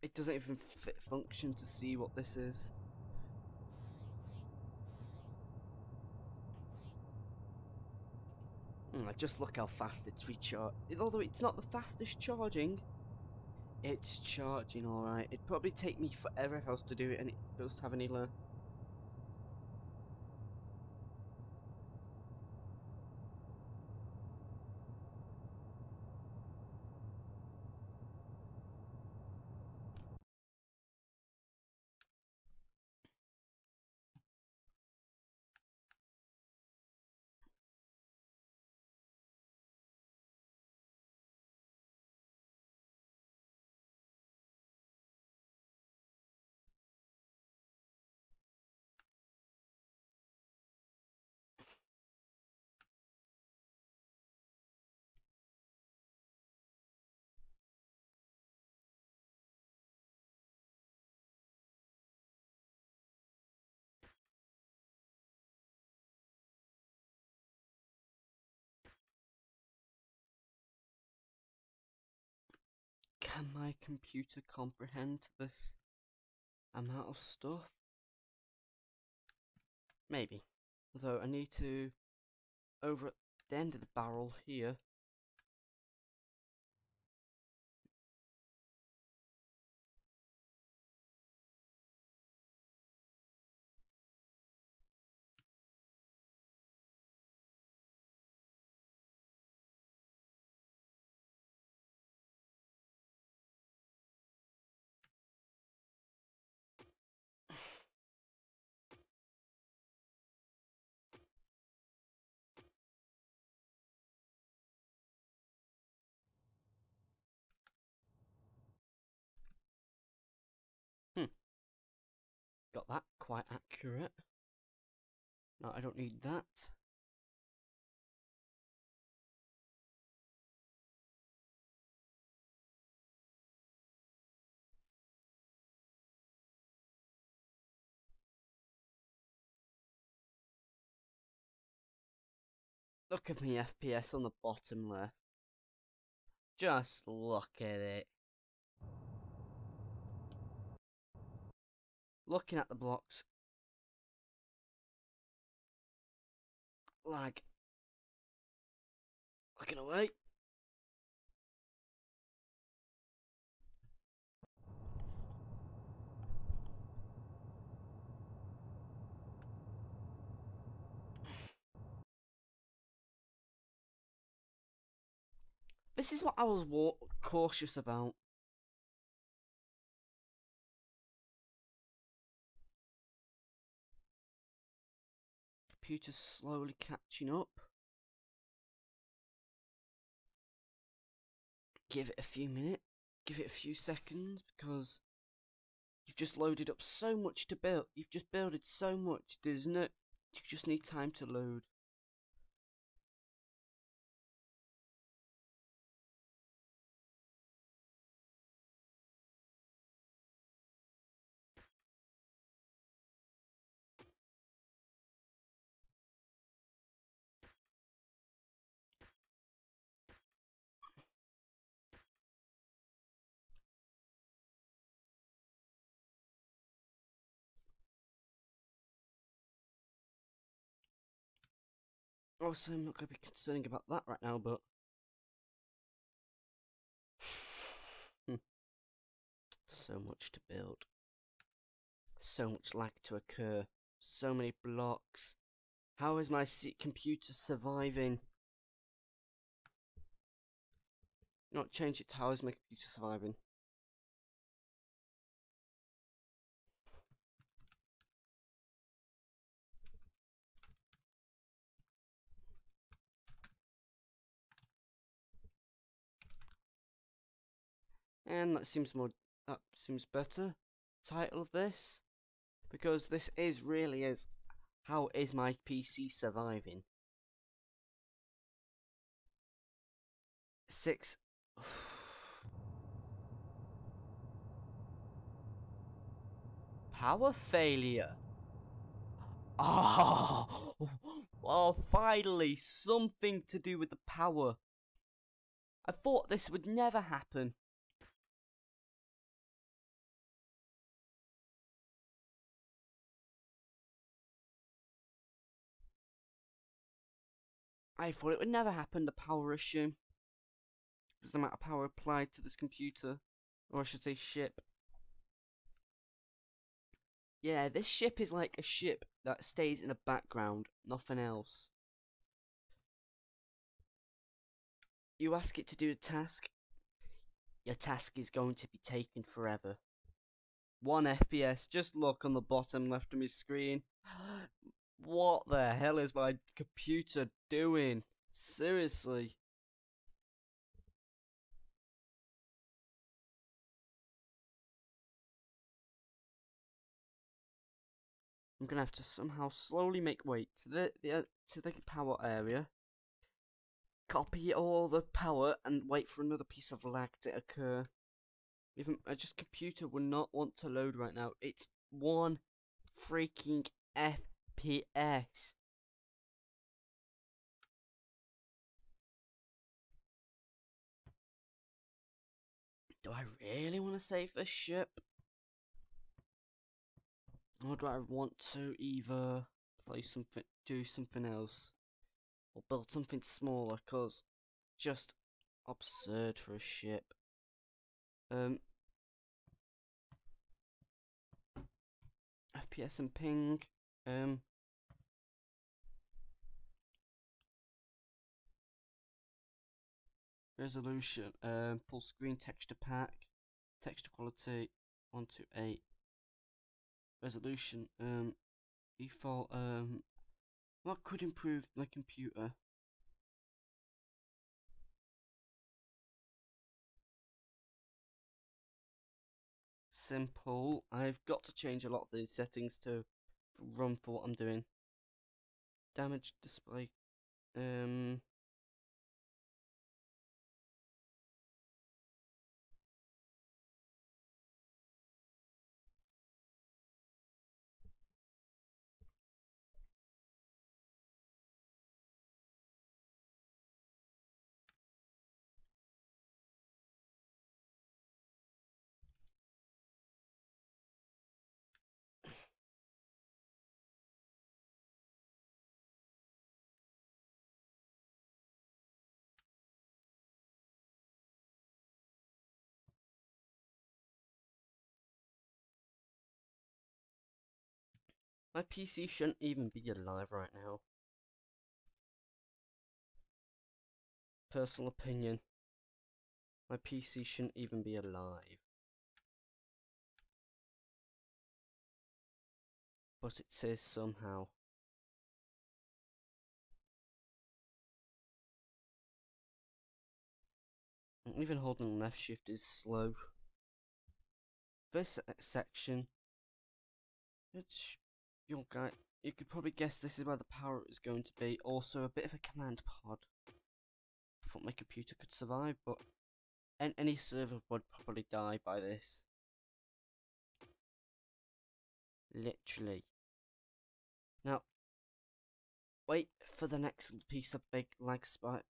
It doesn't even function to see what this is. Just look how fast it's recharged. Although it's not the fastest charging, it's charging alright. It'd probably take me forever else to do it, and it does have any less. Can my computer comprehend this amount of stuff? Maybe. Although I need to, over at the end of the barrel here, got that quite accurate. No, I don't need that. Look at me FPS on the bottom left. Just look at it. Looking at the blocks. Lag. Looking away. This is what I was cautious about. Computer's slowly catching up. Give it a few minutes. Give it a few seconds, because You've just loaded up so much to build. You've just builded so much. There's no. You just need time to load. Also, I'm not going to be concerned about that right now, but so much to build, so much lag to occur, so many blocks. How is my computer surviving? Not change it. How is my computer surviving? And that seems more. That seems better. Title of this, because this really is. How is my PC surviving? 6. Power failure. Oh, oh, finally, something to do with the power. I thought this would never happen. I thought it would never happen, the power issue. Because the amount of power applied to this computer. Or I should say ship. Yeah, this ship is like a ship that stays in the background, nothing else. You ask it to do a task, your task is going to be taken forever. 1 FPS, just look on the bottom left of my screen. What the hell is my computer doing? Seriously. I'm gonna have to somehow slowly make way to the power area. Copy all the power and wait for another piece of lag to occur. Even my computer would not want to load right now. It's 1 freaking FPS. Do I really want to save this ship? Or do I want to either do something else, or build something smaller? Cause just absurd for a ship. FPS and ping. Resolution. Full screen texture pack. Texture quality 128. Resolution. Default. What could improve my computer? Simple. I've got to change a lot of these settings to run for what I'm doing. Damage display. My PC shouldn't even be alive right now. Personal opinion. My PC shouldn't even be alive. But it says somehow. Even holding left shift is slow. this section, which you could probably guess this is where the power is going to be. Also, a bit of a command pod. I thought my computer could survive, but any server would probably die by this. Literally. Now, wait for the next piece of big lag spike.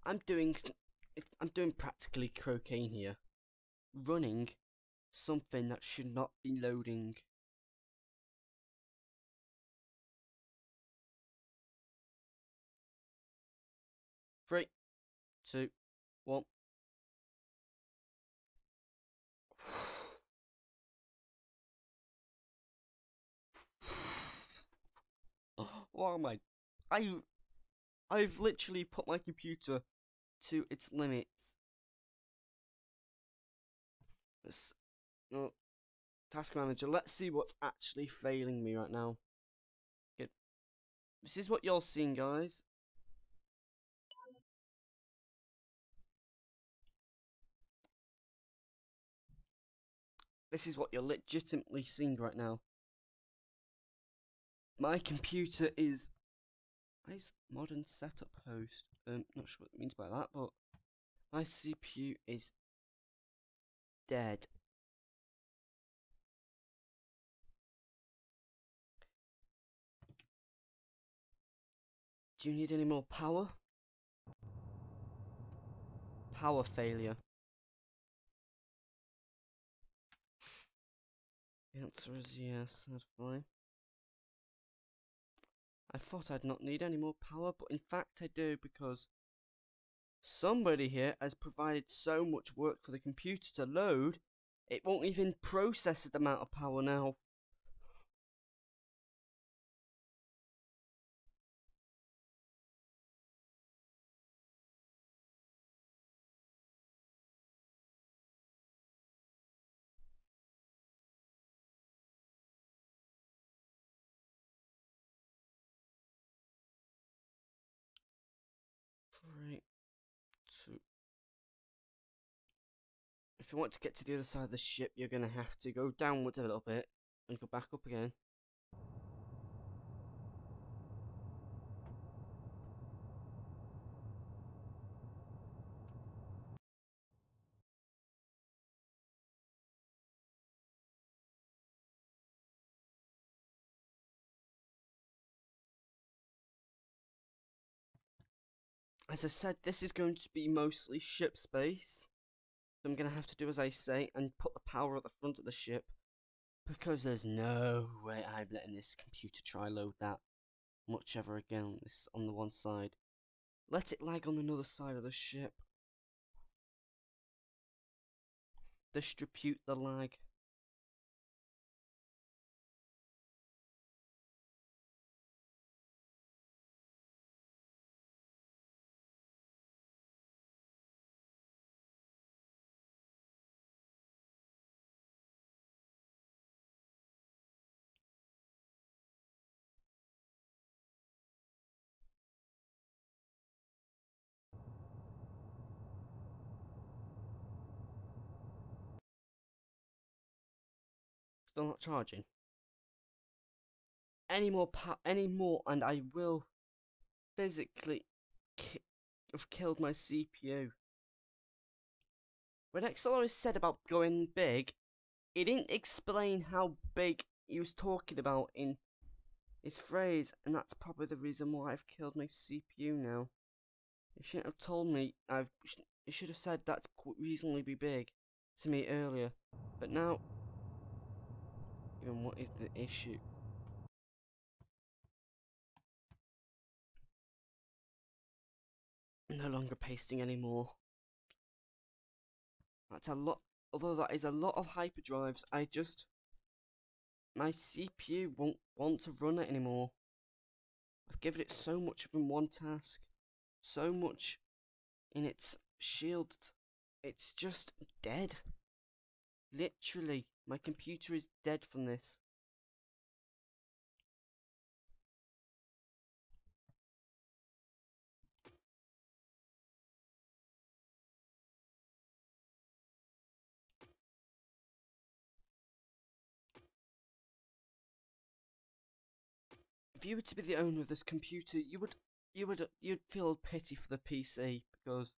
I'm doing practically cocaine here. Running something that should not be loading. Three, two, one. Oh my! I've literally put my computer to its limits. No, task manager. Let's see what's actually failing me right now. Good. This is what you're seeing, guys. This is what you're legitimately seeing right now. My computer is... Why is modern setup host? Not sure what it means by that, but my CPU is dead. Do you need any more power? Power failure. The answer is yes, that's fine. I thought I'd not need any more power, but in fact I do, because somebody here has provided so much work for the computer to load, it won't even process the amount of power now. Three, two. If you want to get to the other side of the ship, you're going to have to go downwards a little bit and go back up again. As I said, this is going to be mostly ship space. So I'm going to have to do as I say and put the power at the front of the ship, because there's no way I'm letting this computer try load that much ever again. This on the one side. Let it lag on another side of the ship. Distribute the lag. Still not charging. Any more, and I will physically have killed my CPU. When Axeloris said about going big, he didn't explain how big he was talking about in his phrase, and that's probably the reason why I've killed my CPU now. He shouldn't have told me. He should have said that could reasonably be big to me earlier. But now, even what is the issue? No longer pasting anymore. That's a lot. Although that is a lot of hyperdrives, my CPU won't want to run it anymore. I've given it so much in one task, so much in its shield. It's just dead. Literally, my computer is dead from this. if you were to be the owner of this computer, you'd feel pity for the PC because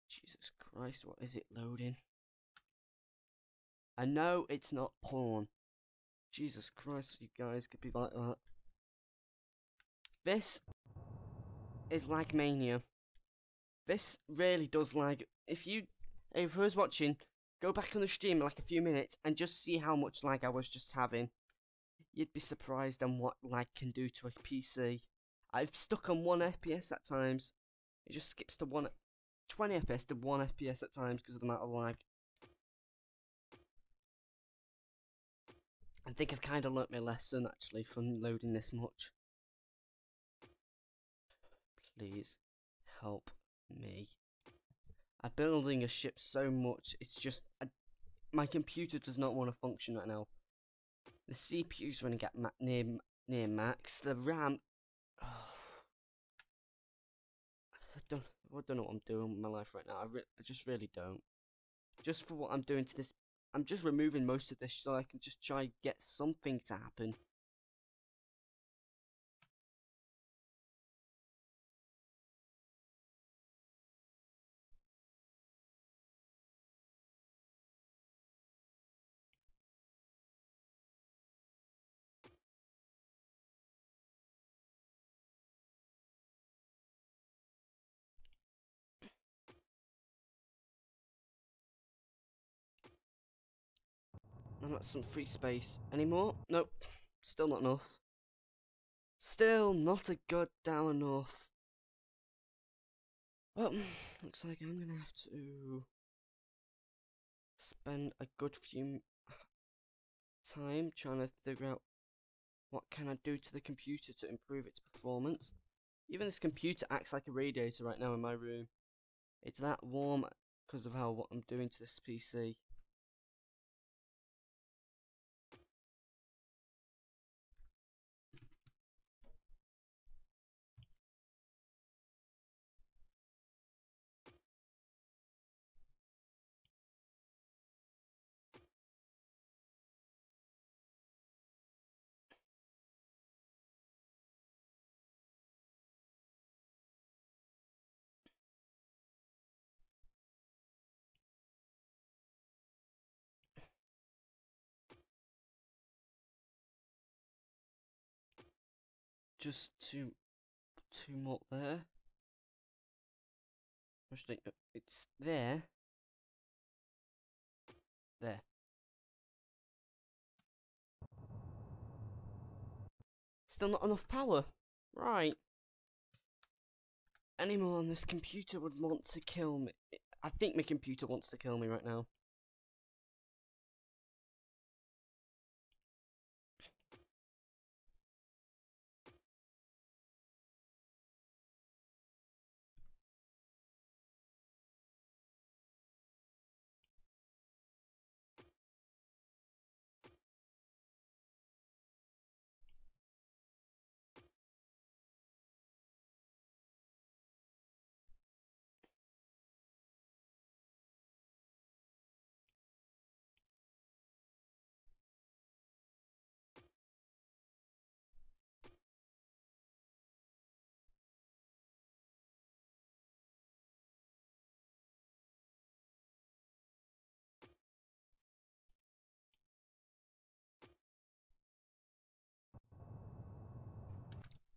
Jesus Christ, what is it loading? I know it's not porn. Jesus Christ, you guys could be like that. This is lag mania. This really does lag. If who's watching, go back on the stream like a few minutes and just see how much lag I was just having. You'd be surprised on what lag can do to a PC. I've stuck on 1 FPS at times. It just skips to 20 FPS to 1 FPS at times because of the amount of lag. I think I've kind of learnt my lesson actually from loading this much. Please help me. I'm building a ship so much, it's just my computer does not want to function right now. The CPU's running at near max. The RAM. Oh, I don't know what I'm doing with my life right now. I just really don't. Just for what I'm doing to this, I'm just removing most of this so I can just try and get something to happen. I'm at some free space. Any more? Nope. Still not enough. Still not a goddamn enough. Well, looks like I'm gonna have to spend a good few time trying to figure out what can I do to the computer to improve its performance. Even this computer acts like a radiator right now in my room. It's that warm because of what I'm doing to this PC. Just two more there. Actually, it's there. There. Still not enough power. Right. Anyone on this computer would want to kill me. I think my computer wants to kill me right now.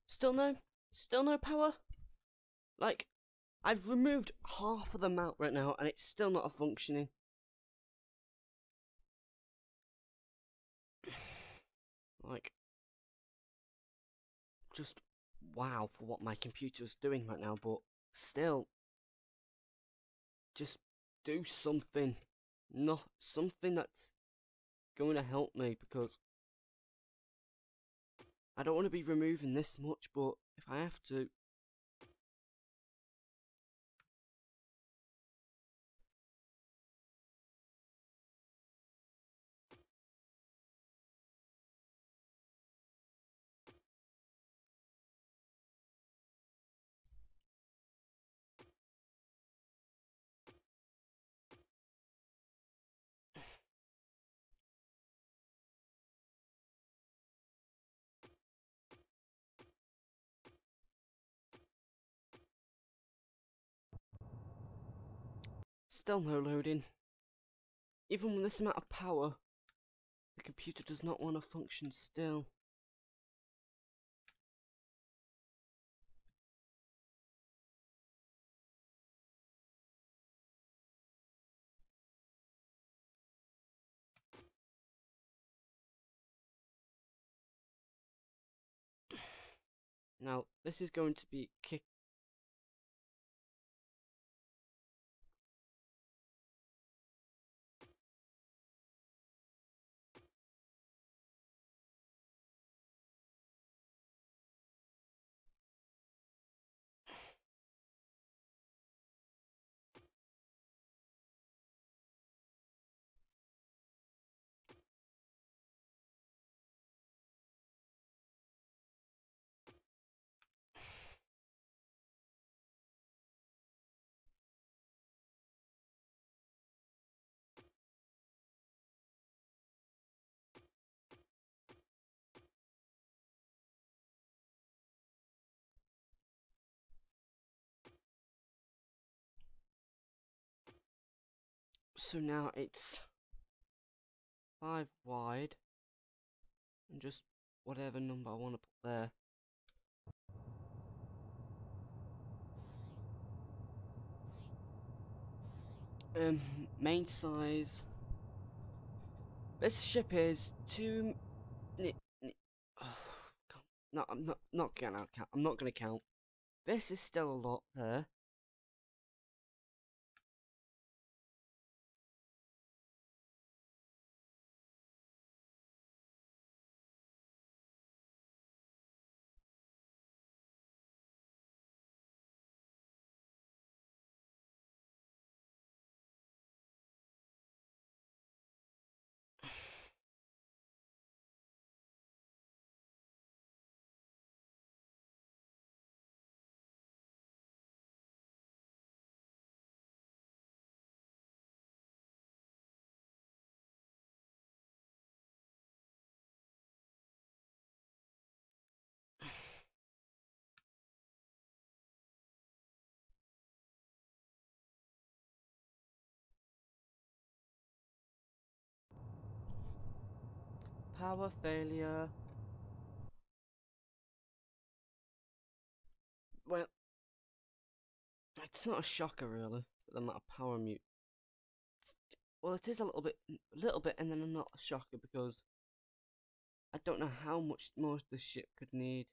Still no power? Like, I've removed half of them out right now and it's still not functioning. Like, just wow for what my computer's doing right now, but still, just do something. Not something that's going to help me because I don't want to be removing this much, but if I have to. Still no loading. Even with this amount of power, the computer does not want to function still. Now, this is going to be kick. So now it's 5 wide, and just whatever number I want to put there. Main size. This ship is 2. Oh, no, I'm not gonna count. I'm not gonna count. This is still a lot there. Power failure. Well, it's not a shocker really, the amount of power mute. Well, it is a little bit, and then not a shocker because I don't know how much more the ship could need.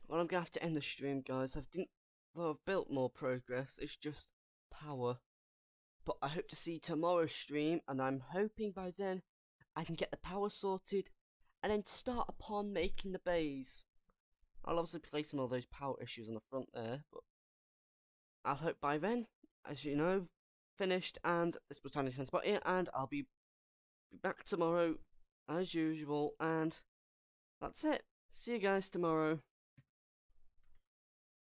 Well, I'm gonna have to end the stream, guys. Though I've built more progress, it's just power. But I hope to see tomorrow's stream, and I'm hoping by then I can get the power sorted, and then start upon making the bays. I'll obviously place some of those power issues on the front there, but I'll hope by then, as you know, finished. And this was Tiny Spot here, and I'll be back tomorrow as usual. And that's it. See you guys tomorrow.